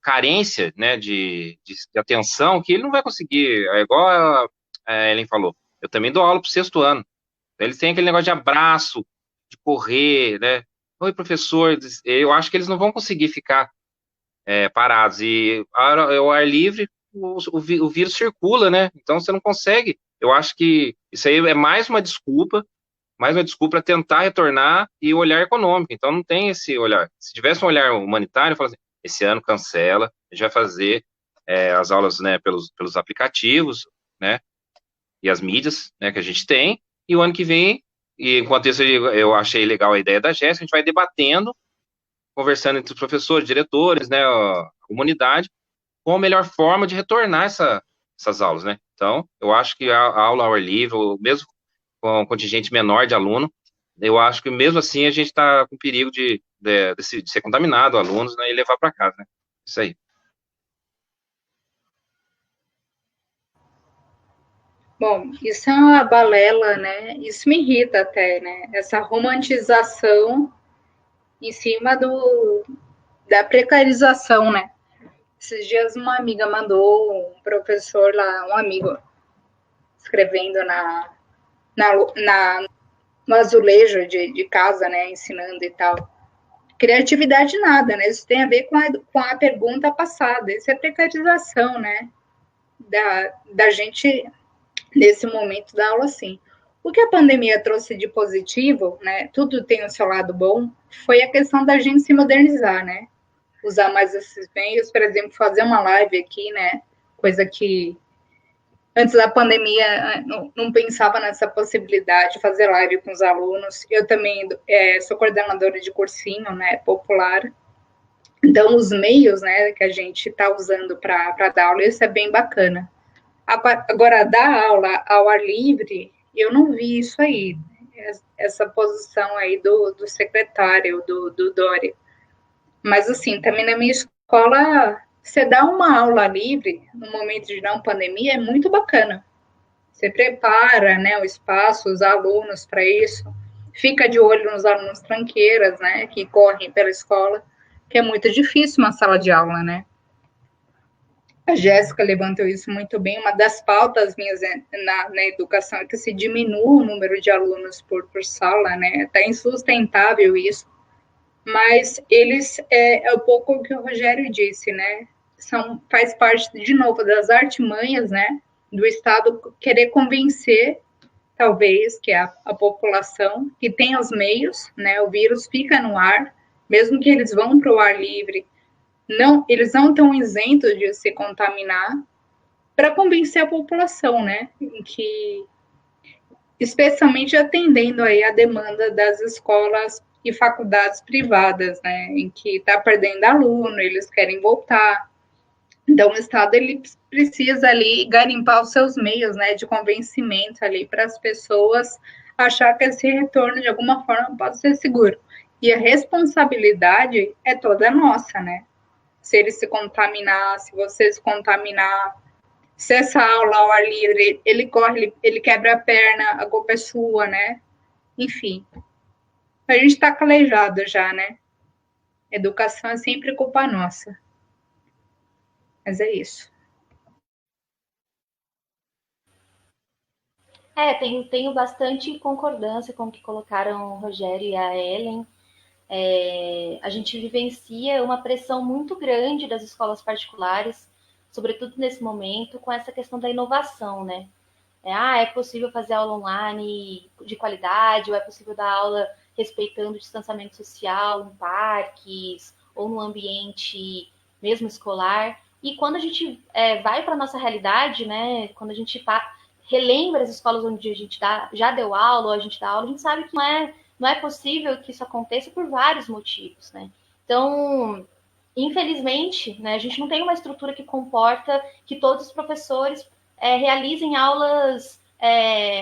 carência, né, de atenção, que ele não vai conseguir, igual a Ellen falou, eu também dou aula para o 6º ano, eles têm aquele negócio de abraço, de correr, né, oi professor, eu acho que eles não vão conseguir ficar parados, e ao ar livre, o vírus circula, né, então você não consegue, eu acho que isso aí é mais uma desculpa para tentar retornar e o olhar econômico. Então, não tem esse olhar. Se tivesse um olhar humanitário, eu falo assim, esse ano cancela, a gente vai fazer as aulas, né, pelos aplicativos, né, e as mídias, né, que a gente tem, e o ano que vem, e enquanto isso eu achei legal a ideia da Jéssica, a gente vai debatendo, conversando entre os professores, diretores, né, a comunidade, qual a melhor forma de retornar essas aulas, né. Então, eu acho que a aula ao ar livre, ou mesmo com um contingente menor de aluno, eu acho que mesmo assim a gente está com perigo de ser contaminado, alunos, né, e levar para casa, né? Isso aí. Bom, isso é uma balela, né? Isso me irrita até, né? Essa romantização em cima da precarização, né? Esses dias uma amiga mandou um professor lá, um amigo, escrevendo no azulejo de casa, né, ensinando e tal. Criatividade nada, né? Isso tem a ver com a pergunta passada. Isso é precarização, né? Da gente, nesse momento da aula, sim. O que a pandemia trouxe de positivo, né? Tudo tem o seu lado bom, foi a questão da gente se modernizar, né? Usar mais esses meios, por exemplo, fazer uma live aqui, né? Coisa que antes da pandemia, não pensava nessa possibilidade de fazer live com os alunos. Eu também sou coordenadora de cursinho, né, popular. Então, os meios, né, que a gente está usando para dar aula, isso é bem bacana. Agora, dar aula ao ar livre, eu não vi isso aí, essa posição aí do secretário, do Dória. Mas, assim, também na minha escola, você dá uma aula livre no momento de não pandemia é muito bacana. Você prepara, né, o espaço, os alunos para isso. Fica de olho nos alunos tranqueiras, né, que correm pela escola, que é muito difícil uma sala de aula, né. A Jéssica levantou isso muito bem. Uma das pautas minhas na educação é que se diminua o número de alunos por sala, né. Está insustentável isso. Mas eles, é um pouco o que o Rogério disse, né? Faz parte, de novo, das artimanhas, né? Do Estado querer convencer, talvez, que a população que tem os meios, né? O vírus fica no ar, mesmo que eles vão para o ar livre, eles não estão isentos de se contaminar, para convencer a população, né? Que, especialmente atendendo aí a demanda das escolas e faculdades privadas, né, em que está perdendo aluno, eles querem voltar. Então, o Estado ele precisa ali garimpar os seus meios, né, de convencimento ali para as pessoas achar que esse retorno de alguma forma pode ser seguro. E a responsabilidade é toda nossa, né? Se ele se contaminar, se você se contaminar, se essa aula ao ar livre, ele corre, ele quebra a perna, a culpa é sua, né? Enfim. A gente está calejado já, né? Educação é sempre culpa nossa. Mas é isso. Tenho bastante concordância com o que colocaram o Rogério e a Ellen. A gente vivencia uma pressão muito grande das escolas particulares, sobretudo nesse momento, com essa questão da inovação, né? É possível fazer aula online de qualidade, ou é possível dar aula respeitando o distanciamento social em parques ou no ambiente mesmo escolar. E quando a gente vai para a nossa realidade, né, quando a gente relembra as escolas onde a gente já deu aula, ou a gente dá aula, a gente sabe que não é possível que isso aconteça por vários motivos, né? Então, infelizmente, né, a gente não tem uma estrutura que comporta que todos os professores realizem aulas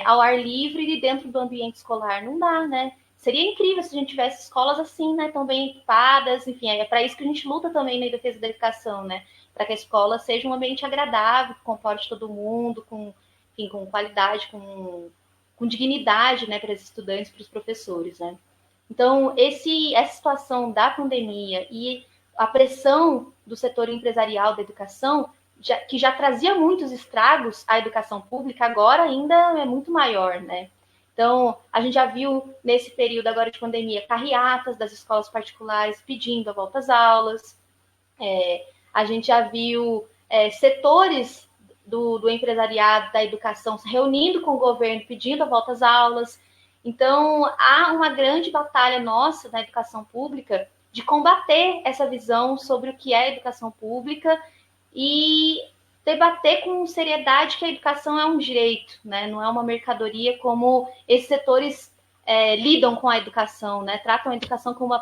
ao ar livre e dentro do ambiente escolar. Não dá, né? Seria incrível se a gente tivesse escolas assim, né, tão bem equipadas, enfim, é para isso que a gente luta também na defesa da educação, né? Para que a escola seja um ambiente agradável, que comporte todo mundo, com qualidade, com dignidade, né, para os estudantes, para os professores, né? Então, essa situação da pandemia e a pressão do setor empresarial da educação, que já trazia muitos estragos à educação pública, agora ainda é muito maior, né? Então, a gente já viu, nesse período agora de pandemia, carreatas das escolas particulares pedindo a volta às aulas, a gente já viu setores do empresariado da educação se reunindo com o governo, pedindo a volta às aulas. Então, há uma grande batalha nossa na educação pública de combater essa visão sobre o que é educação pública e debater com seriedade que a educação é um direito, né? Não é uma mercadoria como esses setores lidam com a educação, né? Tratam a educação como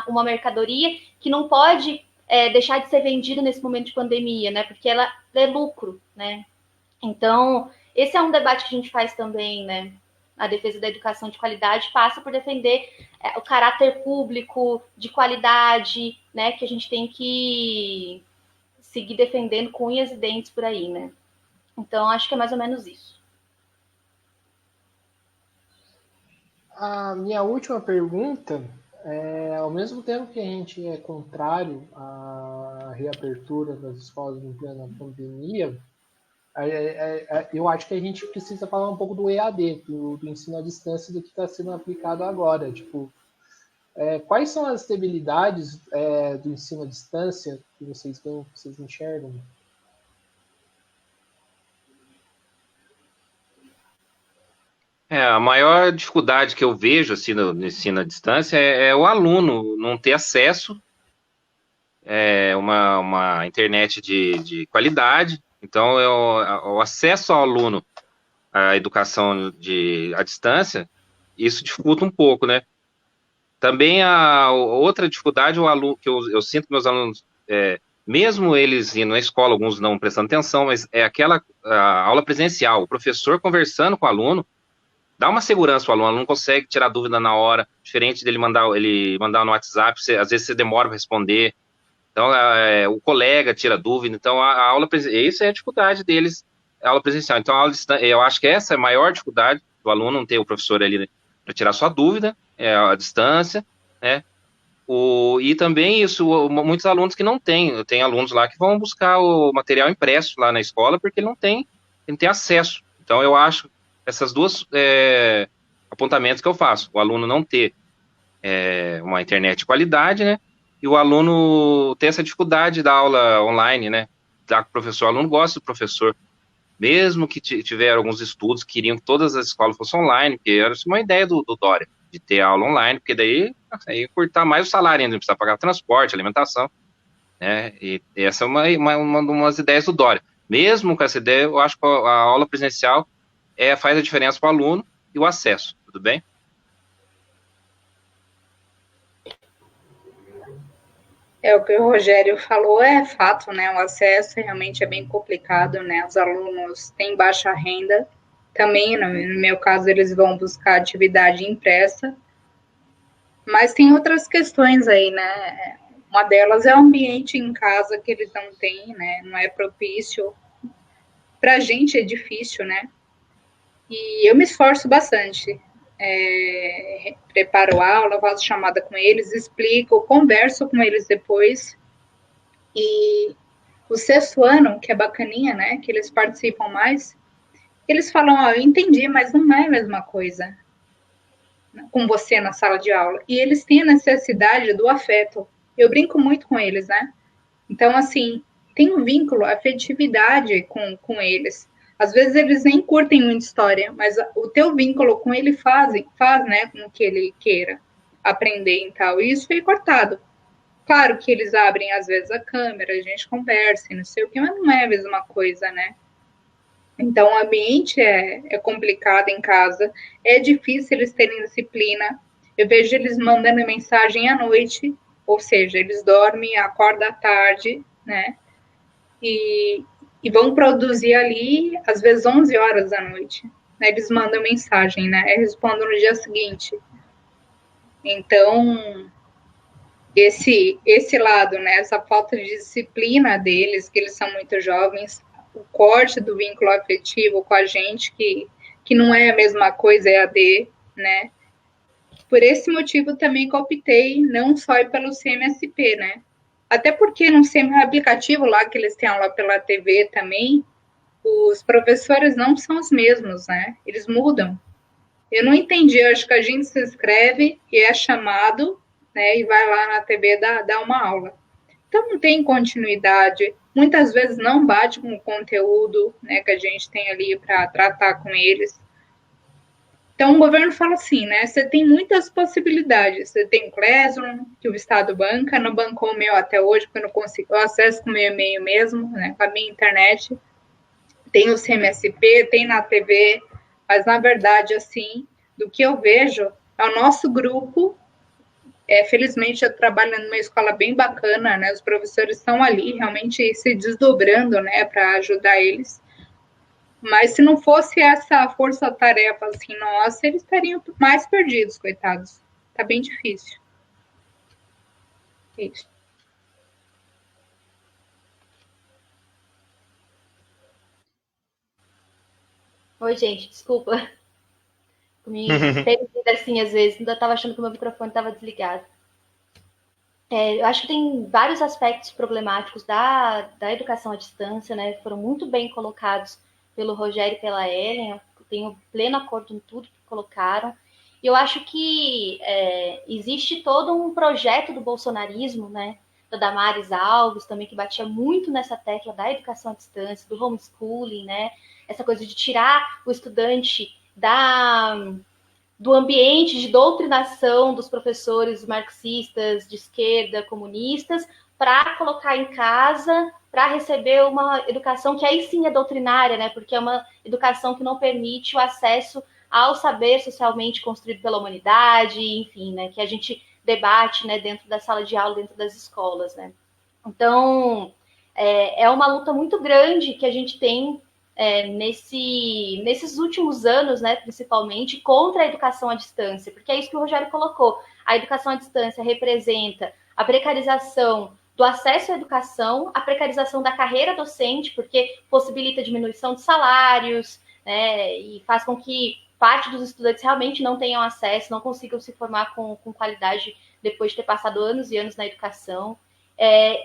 uma mercadoria que não pode deixar de ser vendida nesse momento de pandemia, né? Porque ela é lucro, né? Então, esse é um debate que a gente faz também, né? A defesa da educação de qualidade passa por defender o caráter público de qualidade, né? Que a gente tem que seguir defendendo com unhas e dentes por aí, né? Então, acho que é mais ou menos isso. A minha última pergunta ao mesmo tempo que a gente é contrário à reabertura das escolas em plena pandemia, eu acho que a gente precisa falar um pouco do EAD, do ensino à distância, do que está sendo aplicado agora. Tipo, quais são as debilidades do ensino à distância que vocês veem, que vocês enxergam? A maior dificuldade que eu vejo assim, no ensino à distância é o aluno não ter acesso uma internet de qualidade. Então, o acesso ao aluno à educação à distância, isso dificulta um pouco, né? Também a outra dificuldade, o aluno, que eu sinto que meus alunos, mesmo eles indo na escola, alguns não prestando atenção, mas a aula presencial, o professor conversando com o aluno, dá uma segurança para o aluno não consegue tirar dúvida na hora, diferente dele mandar no WhatsApp, às vezes você demora para responder, então o colega tira dúvida, então a aula presencial, isso é a dificuldade deles, a aula presencial. Então eu acho que essa é a maior dificuldade do aluno, não ter o professor ali para tirar sua dúvida, a distância, né? E também muitos alunos que não têm, tem alunos lá que vão buscar o material impresso lá na escola porque ele não tem acesso. Então eu acho essas duas apontamentos que eu faço, o aluno não ter uma internet de qualidade, né, e o aluno ter essa dificuldade da aula online, né, dar com o professor, o aluno gosta do professor, mesmo que tiver alguns estudos que queriam que todas as escolas fossem online, porque era uma ideia do Dória, de ter aula online, porque daí ia cortar mais o salário ainda, não precisa pagar transporte, alimentação, né, e essa é umas ideias do Dória. Mesmo com essa ideia, eu acho que a aula presencial faz a diferença para o aluno e o acesso, tudo bem? O que o Rogério falou é fato, né? O acesso realmente é bem complicado, né? Os alunos têm baixa renda, também, no meu caso, eles vão buscar atividade impressa, mas tem outras questões aí, né? Uma delas é o ambiente em casa que eles não têm, né? Não é propício. Para a gente é difícil, né? E eu me esforço bastante preparo a aula, faço chamada com eles, explico, converso com eles depois. E o 6º ano, que é bacaninha, né, que eles participam mais, eles falam, ó, eu entendi, mas não é a mesma coisa com você na sala de aula. E eles têm a necessidade do afeto. Eu brinco muito com eles, né? Então, assim, tem um vínculo, afetividade com eles. Às vezes eles nem curtem muita história, mas o teu vínculo com ele faz, né, com que ele queira aprender e tal. E isso foi cortado. Claro que eles abrem, às vezes, a câmera, a gente conversa, não sei o que, mas não é a mesma coisa, né? Então, o ambiente é complicado em casa, é difícil eles terem disciplina. Eu vejo eles mandando mensagem à noite, ou seja, eles dormem, acordam à tarde, né? E vão produzir ali, às vezes, 11 horas da noite. Né? Eles mandam mensagem, né? Eu respondo no dia seguinte. Então, esse lado, né? Essa falta de disciplina deles, que eles são muito jovens, o corte do vínculo afetivo com a gente, que não é a mesma coisa, é EAD, né? Por esse motivo também que eu optei não só ir pelo CMSP, né? Até porque no aplicativo lá, que eles têm aula pela TV também, os professores não são os mesmos, né? Eles mudam. Eu não entendi, eu acho que a gente se inscreve e é chamado, né? E vai lá na TV dar uma aula. Então não tem continuidade, muitas vezes não bate com o conteúdo, né, que a gente tem ali para tratar com eles. Então o governo fala assim, né, você tem muitas possibilidades, você tem o Classroom, que o Estado banca, não bancou o meu até hoje, porque eu não consigo, eu acesso com o meu e-mail mesmo, né, com a minha internet, tem o CMSP, tem na TV, mas na verdade, assim, do que eu vejo, é o nosso grupo. Felizmente, eu trabalho numa escola bem bacana, né? Os professores estão ali realmente se desdobrando, né, para ajudar eles. Mas se não fosse essa força-tarefa assim, nossa, eles estariam mais perdidos, coitados. Tá bem difícil. Isso. Oi, gente, desculpa. Me perdi assim, às vezes, ainda estava achando que o meu microfone estava desligado. Eu acho que tem vários aspectos problemáticos da educação à distância, né? Foram muito bem colocados pelo Rogério e pela Ellen. Eu tenho pleno acordo em tudo que colocaram. E eu acho que existe todo um projeto do bolsonarismo, né? Da Damares Alves também, que batia muito nessa tecla da educação à distância, do homeschooling, né? Essa coisa de tirar o estudante do ambiente de doutrinação dos professores marxistas, de esquerda, comunistas, para colocar em casa, para receber uma educação que aí sim é doutrinária, né? Porque é uma educação que não permite o acesso ao saber socialmente construído pela humanidade, enfim, né? Que a gente debate, né, dentro da sala de aula, dentro das escolas, né? Então, é uma luta muito grande que a gente tem nesses últimos anos, né, principalmente, contra a educação à distância, porque é isso que o Rogério colocou. A educação à distância representa a precarização do acesso à educação, a precarização da carreira docente, porque possibilita a diminuição de salários, né, e faz com que parte dos estudantes realmente não tenham acesso, não consigam se formar com qualidade depois de ter passado anos e anos na educação.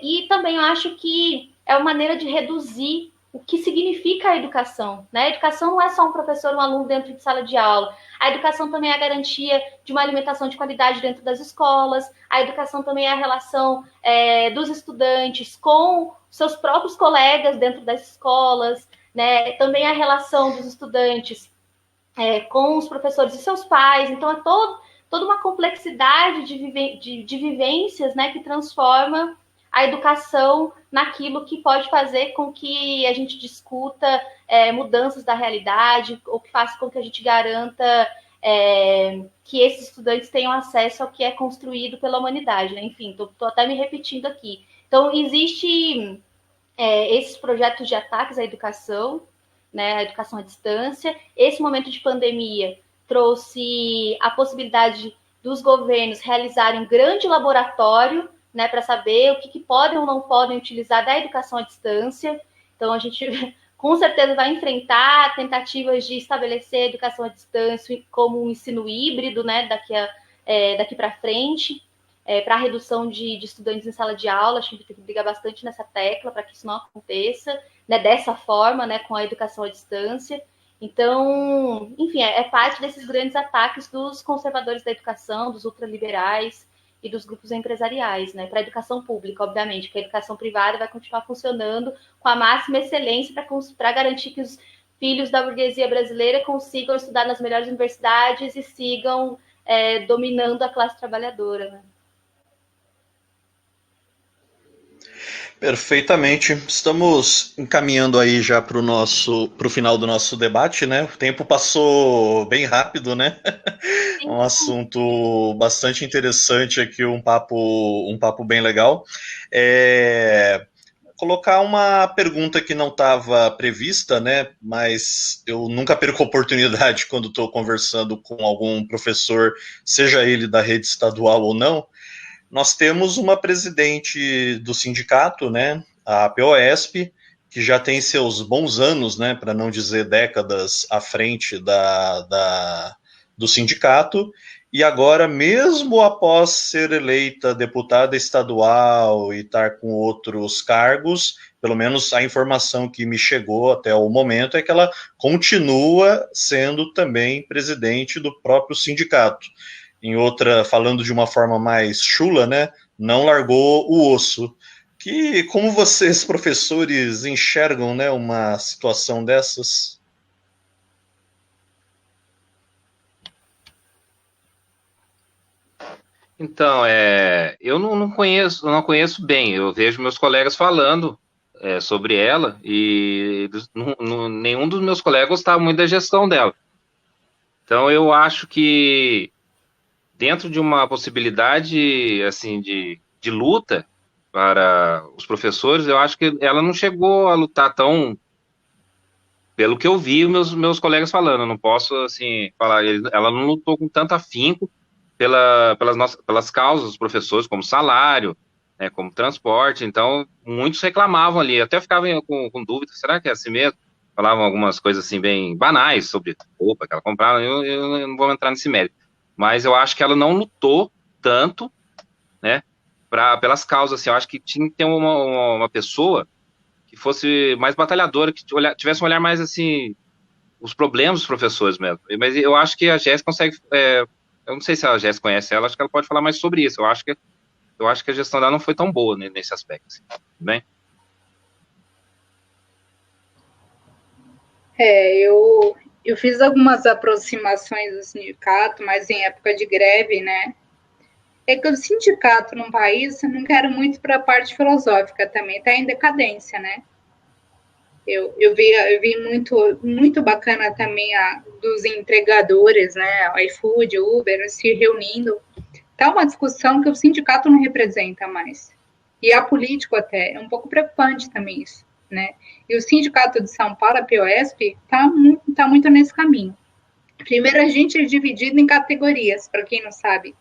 E também eu acho que é uma maneira de reduzir o que significa a educação, né? A educação não é só um professor, um aluno dentro de sala de aula. A educação também é a garantia de uma alimentação de qualidade dentro das escolas. A educação também é a relação dos estudantes com seus próprios colegas dentro das escolas, né? Também é a relação dos estudantes com os professores e seus pais. Então, é toda uma complexidade de vivências, né, que transforma a educação naquilo que pode fazer com que a gente discuta mudanças da realidade, ou que faça com que a gente garanta que esses estudantes tenham acesso ao que é construído pela humanidade, né? Enfim, estou até me repetindo aqui. Então, existe esses projetos de ataques à educação, né, a educação à distância. Esse momento de pandemia trouxe a possibilidade dos governos realizarem um grande laboratório, né, para saber o que podem ou não podem utilizar da educação à distância. Então, a gente com certeza vai enfrentar tentativas de estabelecer a educação à distância como um ensino híbrido, né, daqui daqui para frente, para a redução de estudantes em sala de aula. Acho que a gente tem que brigar bastante nessa tecla para que isso não aconteça, né, dessa forma, né, com a educação à distância. Então, enfim, é parte desses grandes ataques dos conservadores da educação, dos ultraliberais e dos grupos empresariais, né, para a educação pública, obviamente, porque a educação privada vai continuar funcionando com a máxima excelência para garantir que os filhos da burguesia brasileira consigam estudar nas melhores universidades e sigam dominando a classe trabalhadora, né? Perfeitamente. Estamos encaminhando aí já para o final do nosso debate, né? O tempo passou bem rápido, né? Um assunto bastante interessante aqui, um papo bem legal. Colocar uma pergunta que não estava prevista, né? Mas eu nunca perco a oportunidade quando estou conversando com algum professor, seja ele da rede estadual ou não. Nós temos uma presidente do sindicato, né, a POSP, que já tem seus bons anos, né, para não dizer décadas à frente do sindicato, e agora, mesmo após ser eleita deputada estadual e estar com outros cargos, pelo menos a informação que me chegou até o momento é que ela continua sendo também presidente do próprio sindicato. Em outra, falando de uma forma mais chula, né, não largou o osso. Como vocês, professores, enxergam, né, uma situação dessas? Então, eu não conheço bem. Eu vejo meus colegas falando sobre ela e nenhum dos meus colegas gostava muito da gestão dela. Então, eu acho que dentro de uma possibilidade assim de luta para os professores, eu acho que ela não chegou a lutar tão, pelo que eu vi meus colegas falando. Eu não posso assim falar, ela não lutou com tanto afinco pelas causas dos professores, como salário, né, como transporte. Então muitos reclamavam ali, até ficavam com dúvida, será que é assim mesmo? Falavam algumas coisas assim bem banais sobre roupa que ela comprava. Eu não vou entrar nesse mérito, mas eu acho que ela não lutou tanto, né, pelas causas, assim. Eu acho que tinha que ter uma pessoa que fosse mais batalhadora, que tivesse um olhar mais, assim, os problemas dos professores mesmo. Mas eu acho que a Jéssica consegue, eu não sei se a Jéssica conhece ela, acho que ela pode falar mais sobre isso. Eu acho que a gestão dela não foi tão boa, né, nesse aspecto, assim, né? Eu fiz algumas aproximações do sindicato, mas em época de greve, né? É que o sindicato num país, eu não quero muito para a parte filosófica também, está em decadência, né? Eu vi muito bacana também dos entregadores, né? O iFood, Uber, se reunindo. Tá uma discussão que o sindicato não representa mais. E a político até. É um pouco preocupante também isso, né? E o sindicato de São Paulo, a POSP, tá muito nesse caminho. Primeiro, a gente é dividido em categorias, para quem não sabe.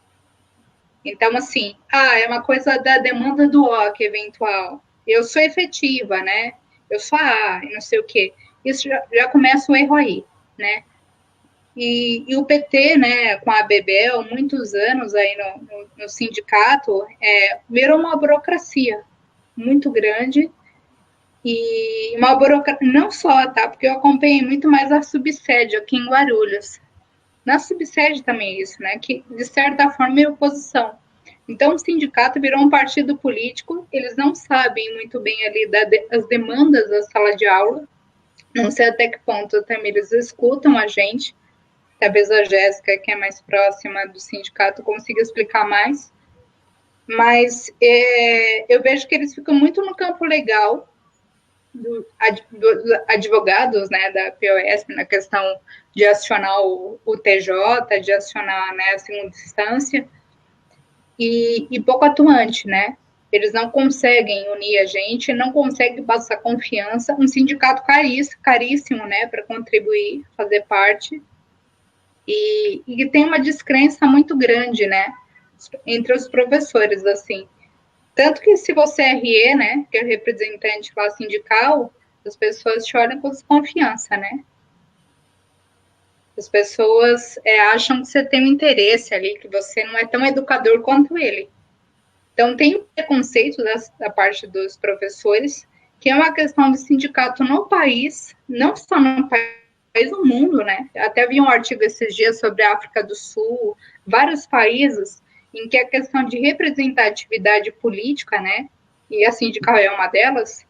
Então, assim, é uma coisa da demanda do OC eventual. Eu sou efetiva, né? Eu sou A, e não sei o quê. Isso já começa o erro aí, né? E o PT, né, com a Bebel, muitos anos aí no sindicato, virou uma burocracia muito grande. E uma burocracia, não só, tá? Porque eu acompanhei muito mais a subsede aqui em Guarulhos. Na subsede também isso, né? Que, de certa forma, é oposição. Então, o sindicato virou um partido político, eles não sabem muito bem ali as demandas da sala de aula, não sei até que ponto também eles escutam a gente, talvez a Jéssica, que é mais próxima do sindicato, consiga explicar mais, mas eu vejo que eles ficam muito no campo legal, dos advogados, né, da POSP, na questão de acionar o TJ, de acionar, né, a segunda instância, e pouco atuante, né? Eles não conseguem unir a gente, não conseguem passar confiança. Um sindicato caríssimo, né, para contribuir, fazer parte, e tem uma descrença muito grande, né, entre os professores, assim. Tanto que se você é RE, né, que é representante lá sindical, as pessoas te olham com desconfiança, né? As pessoas acham que você tem um interesse ali, que você não é tão educador quanto ele. Então, tem o preconceito da parte dos professores, que é uma questão de sindicato no país, não só no país, no mundo, né? Até vi um artigo esses dias sobre a África do Sul, vários países em que a questão de representatividade política, né, e a sindical é uma delas,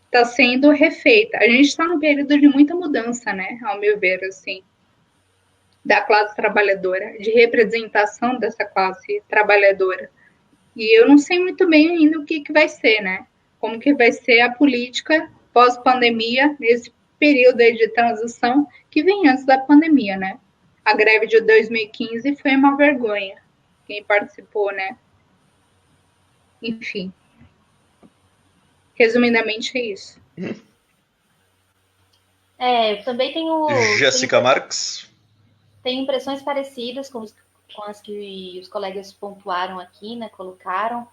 está sendo refeita. A gente está num período de muita mudança, né, ao meu ver, assim, da classe trabalhadora, de representação dessa classe trabalhadora. E eu não sei muito bem ainda o que vai ser, né? Como que vai ser a política pós-pandemia, nesse período aí de transição que vem antes da pandemia, né? A greve de 2015 foi uma vergonha. Quem participou, né? Enfim. Resumidamente é isso. Eu também tenho... Jéssica Marques. Tenho impressões parecidas com as que os colegas pontuaram aqui, né, colocaram.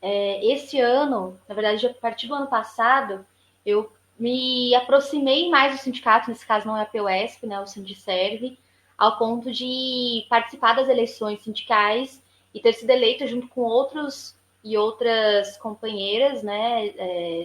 Esse ano, na verdade, a partir do ano passado, eu me aproximei mais do sindicato, nesse caso não é a PUESP, né, o Sindiserve, ao ponto de participar das eleições sindicais e ter sido eleita junto com outros e outras companheiras, né,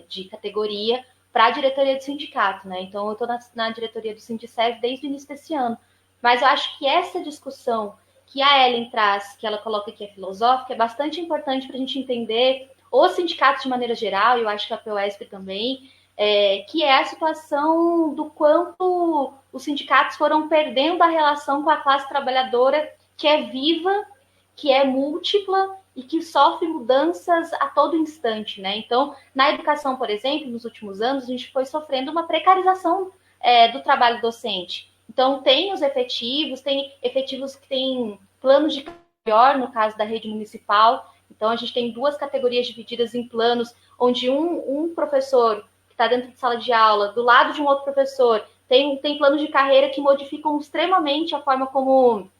de categoria para a diretoria do sindicato, né? Então, eu estou na diretoria do Sindiserve desde o início desse ano. Mas eu acho que essa discussão que a Ellen traz, que ela coloca que é filosófica, é bastante importante para a gente entender os sindicatos de maneira geral, e eu acho que a PUESP também, que é a situação do quanto os sindicatos foram perdendo a relação com a classe trabalhadora, que é viva, que é múltipla e que sofre mudanças a todo instante, né? Então, na educação, por exemplo, nos últimos anos, a gente foi sofrendo uma precarização do trabalho docente. Então, tem os efetivos, tem efetivos que têm planos de melhor, no caso da rede municipal. Então, a gente tem duas categorias divididas em planos, onde um professor que está dentro de sala de aula, do lado de um outro professor, tem planos de carreira que modificam extremamente a forma como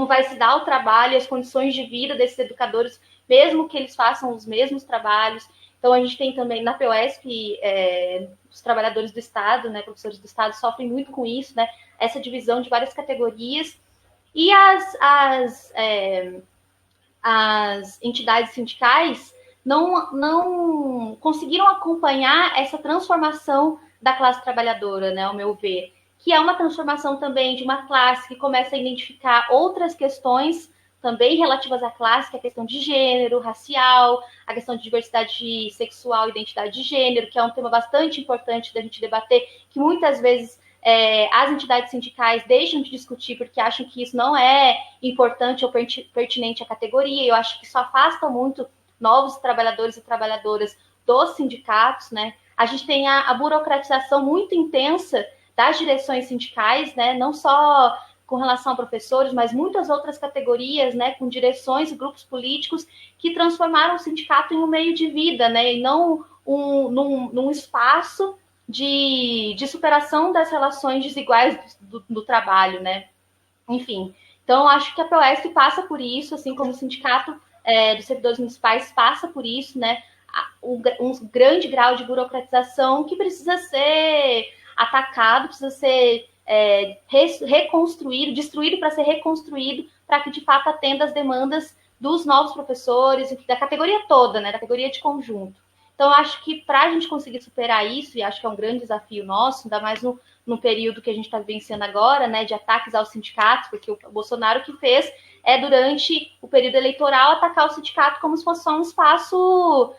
vai se dar o trabalho, as condições de vida desses educadores, mesmo que eles façam os mesmos trabalhos. Então, a gente tem também na PUESP, os trabalhadores do Estado, né, professores do Estado, sofrem muito com isso, né, essa divisão de várias categorias. E as entidades sindicais não conseguiram acompanhar essa transformação da classe trabalhadora, né, ao meu ver, que é uma transformação também de uma classe que começa a identificar outras questões também relativas à classe, que é a questão de gênero, racial, a questão de diversidade sexual, identidade de gênero, que é um tema bastante importante da gente debater, que muitas vezes as entidades sindicais deixam de discutir porque acham que isso não é importante ou pertinente à categoria. Eu acho que isso afasta muito novos trabalhadores e trabalhadoras dos sindicatos, né? A gente tem a burocratização muito intensa das direções sindicais, né? Não só com relação a professores, mas muitas outras categorias, né, com direções e grupos políticos que transformaram o sindicato em um meio de vida, né, e não num espaço de superação das relações desiguais do trabalho, né. Enfim, então acho que a PUESP passa por isso, assim como o sindicato dos servidores municipais passa por isso, né, um grande grau de burocratização que precisa ser atacado, precisa ser reconstruído, destruído para ser reconstruído, para que de fato atenda as demandas dos novos professores, da categoria toda, né, da categoria de conjunto. Então, acho que para a gente conseguir superar isso, e acho que é um grande desafio nosso, ainda mais no período que a gente está vivenciando agora, né, de ataques aos sindicatos, porque o Bolsonaro que fez durante o período eleitoral, atacar o sindicato como se fosse só um espaço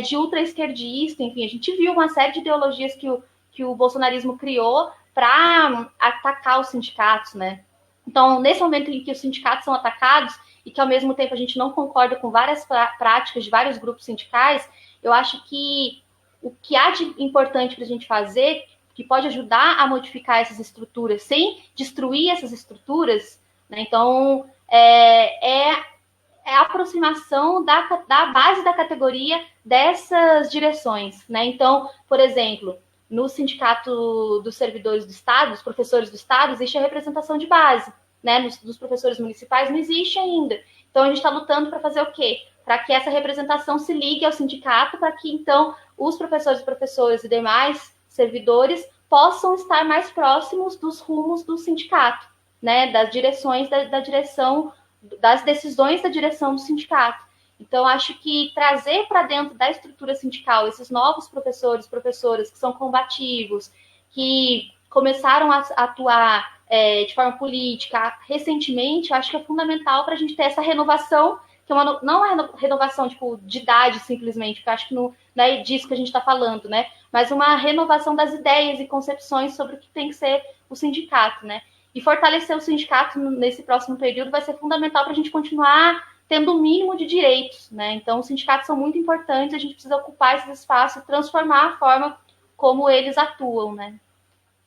de ultra-esquerdista, enfim, a gente viu uma série de ideologias que o bolsonarismo criou para atacar os sindicatos, né? Então, nesse momento em que os sindicatos são atacados e que, ao mesmo tempo, a gente não concorda com várias práticas de vários grupos sindicais, eu acho que o que há de importante para a gente fazer, que pode ajudar a modificar essas estruturas sem destruir essas estruturas, né? Então, é a aproximação da base da categoria dessas direções, né? Então, por exemplo, no sindicato dos servidores do Estado, dos professores do Estado, existe a representação de base, né? Dos professores municipais não existe ainda. Então, a gente está lutando para fazer o quê? Para que essa representação se ligue ao sindicato, para que, então, os professores e demais servidores possam estar mais próximos dos rumos do sindicato, né, das direções da direção, das decisões da direção do sindicato. Então, acho que trazer para dentro da estrutura sindical esses novos professores, professoras que são combativos, que começaram a atuar de forma política recentemente, eu acho que é fundamental para a gente ter essa renovação, que não é renovação tipo, de idade simplesmente, porque eu acho que não é disso que a gente está falando, né? Mas uma renovação das ideias e concepções sobre o que tem que ser o sindicato, né? E fortalecer o sindicato nesse próximo período vai ser fundamental para a gente continuar tendo um mínimo de direitos, né? Então, os sindicatos são muito importantes, a gente precisa ocupar esses espaços e transformar a forma como eles atuam, né?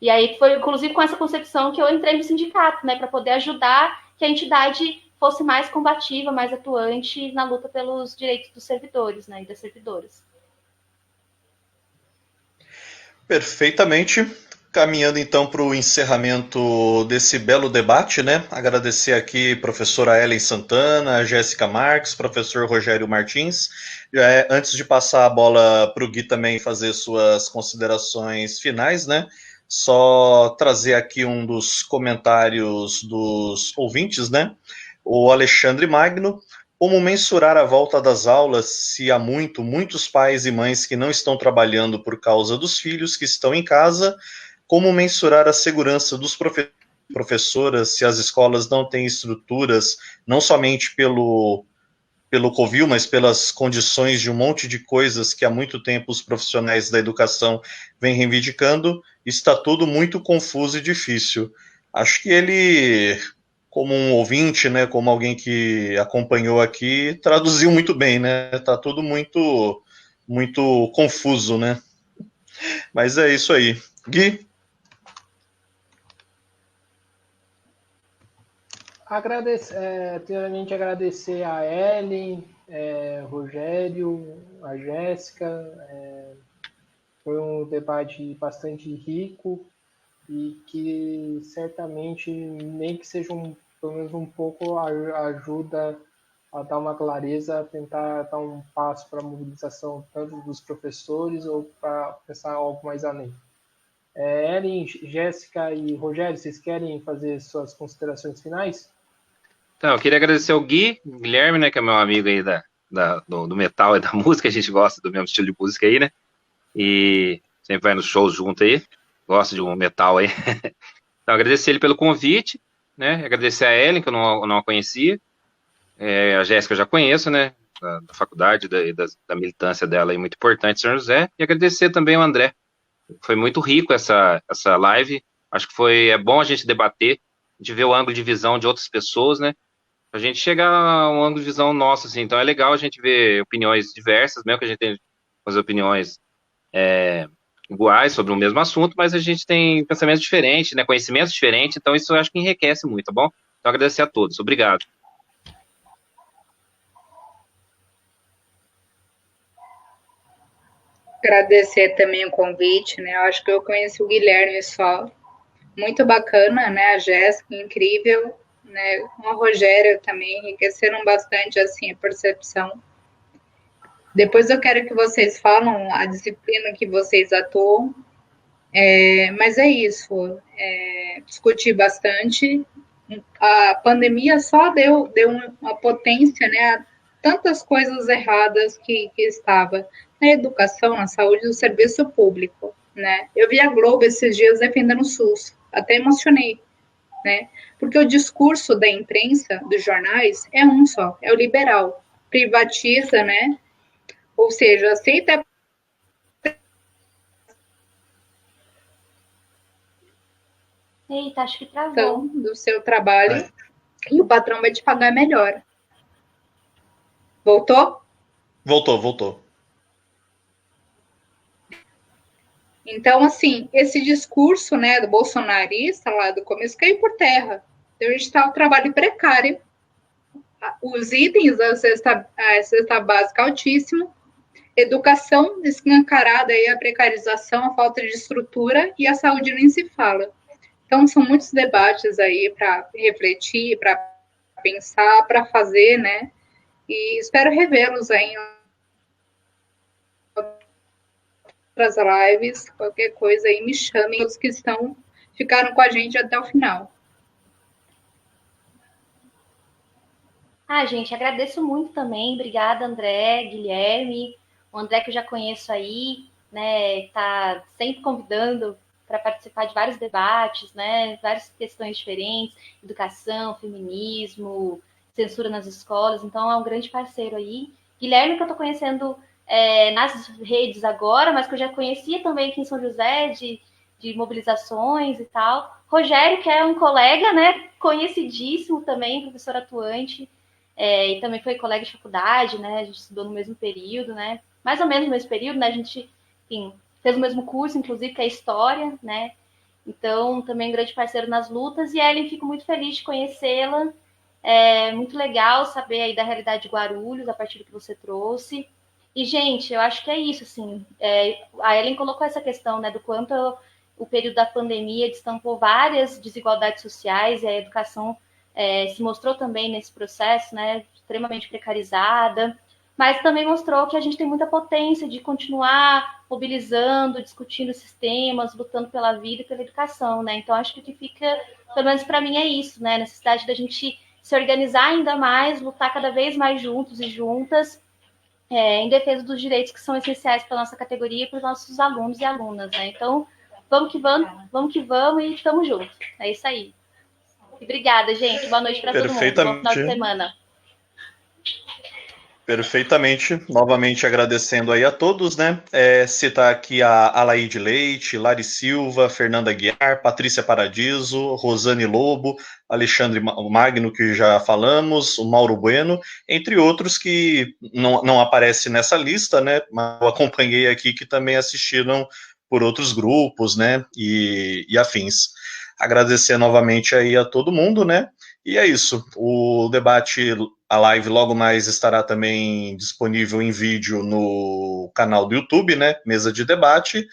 E aí foi, inclusive, com essa concepção que eu entrei no sindicato, né? Para poder ajudar que a entidade fosse mais combativa, mais atuante na luta pelos direitos dos servidores, né? E das servidoras. Perfeitamente. Caminhando então para o encerramento desse belo debate, né? Agradecer aqui a professora Ellen Santana, a Jéssica Marques, professor Rogério Martins. Antes de passar a bola para o Gui também fazer suas considerações finais, né? Só trazer aqui um dos comentários dos ouvintes, né? O Alexandre Magno. Como mensurar a volta das aulas se há muitos pais e mães que não estão trabalhando por causa dos filhos que estão em casa? Como mensurar a segurança dos professoras se as escolas não têm estruturas, não somente pelo Covid, mas pelas condições de um monte de coisas que há muito tempo os profissionais da educação vêm reivindicando? Está tudo muito confuso e difícil. Acho que ele, como um ouvinte, né, como alguém que acompanhou aqui, traduziu muito bem, né? Está tudo muito confuso, né? Mas é isso aí. Gui? Primeiramente agradecer a Ellen, Rogério, a Jéssica. Foi um debate bastante rico e que certamente, nem que seja pelo menos um pouco, ajuda a dar uma clareza, a tentar dar um passo para a mobilização tanto dos professores ou para pensar algo mais além. Ellen, Jéssica e Rogério, vocês querem fazer suas considerações finais? Então, eu queria agradecer ao Guilherme, né, que é meu amigo aí do metal e da música, a gente gosta do mesmo estilo de música aí, né, e sempre vai nos shows junto aí, gosta de um metal aí. Então, agradecer ele pelo convite, né, agradecer a Ellen, que eu não a conhecia, a Jéssica eu já conheço, né, da faculdade, da militância dela aí, muito importante, São José, e agradecer também ao André. Foi muito rico essa live, acho que é bom a gente debater, a gente ver o ângulo de visão de outras pessoas, né, a gente chega a um ângulo de visão nosso, assim, então é legal a gente ver opiniões diversas, mesmo que a gente tenha as opiniões iguais sobre o mesmo assunto, mas a gente tem pensamentos diferentes, né, conhecimentos diferentes, então isso eu acho que enriquece muito, tá bom? Então agradecer a todos, obrigado. Agradecer também o convite, né, eu acho que eu conheci o Guilherme só, muito bacana, né, a Jéssica, incrível, né, a Rogério também enriqueceram bastante assim a percepção. Depois eu quero que vocês falam a disciplina que vocês atuam, mas é isso, discutir bastante. A pandemia só deu uma potência, né, a tantas coisas erradas que estava na educação, na saúde, no serviço público, né. Eu vi a Globo esses dias defendendo o SUS, até emocionei, né? Porque o discurso da imprensa, dos jornais, é um só, é o liberal. Privatiza, né? Ou seja, aceita. Eita, acho que travou. Do seu trabalho e o patrão vai te pagar melhor. Voltou? Voltou. Então, assim, esse discurso, né, do bolsonarista lá do começo caiu por terra. Então, a gente está um trabalho precário. Os itens da cesta básica altíssimo, educação escancarada, aí a precarização, a falta de estrutura e a saúde nem se fala. Então, são muitos debates aí para refletir, para pensar, para fazer, né? E espero revê-los aí em outras lives, qualquer coisa aí me chamem, os que ficaram com a gente até o final. Gente, agradeço muito também. Obrigada, André, Guilherme. O André que eu já conheço aí, né, tá sempre convidando para participar de vários debates, né, várias questões diferentes, educação, feminismo, censura nas escolas, então é um grande parceiro aí. Guilherme, que eu tô conhecendo nas redes agora, mas que eu já conhecia também aqui em São José, de mobilizações e tal. Rogério, que é um colega, né, conhecidíssimo também, professor atuante, e também foi colega de faculdade, né, a gente estudou no mesmo período, né, mais ou menos no mesmo período, né, a gente, enfim, fez o mesmo curso, inclusive, que é História, né, então também um grande parceiro nas lutas, e Ellen, fico muito feliz de conhecê-la, muito legal saber aí da realidade de Guarulhos, a partir do que você trouxe, e, gente, eu acho que é isso, assim, a Ellen colocou essa questão, né, do quanto o período da pandemia destampou várias desigualdades sociais, e a educação se mostrou também nesse processo, né, extremamente precarizada, mas também mostrou que a gente tem muita potência de continuar mobilizando, discutindo sistemas, lutando pela vida e pela educação, né? Então, acho que o que fica, pelo menos para mim, é isso, né? A necessidade da gente se organizar ainda mais, lutar cada vez mais juntos e juntas, em defesa dos direitos que são essenciais para a nossa categoria e para os nossos alunos e alunas, né? Então, vamos que vamos e estamos juntos. É isso aí. E obrigada, gente. Boa noite para todo mundo. Bom final de semana. Perfeitamente. Novamente agradecendo aí a todos, né? Citar aqui a Alaide Leite, Lari Silva, Fernanda Guiar, Patrícia Paradiso, Rosane Lobo, Alexandre Magno, que já falamos, o Mauro Bueno, entre outros que não aparecem nessa lista, né? Mas eu acompanhei aqui que também assistiram por outros grupos, né? E afins. Agradecer novamente aí a todo mundo, né? E é isso. O debate, a live logo mais estará também disponível em vídeo no canal do YouTube, né? Mesa de debate.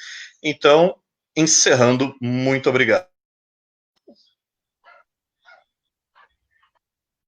Então, encerrando, muito obrigado.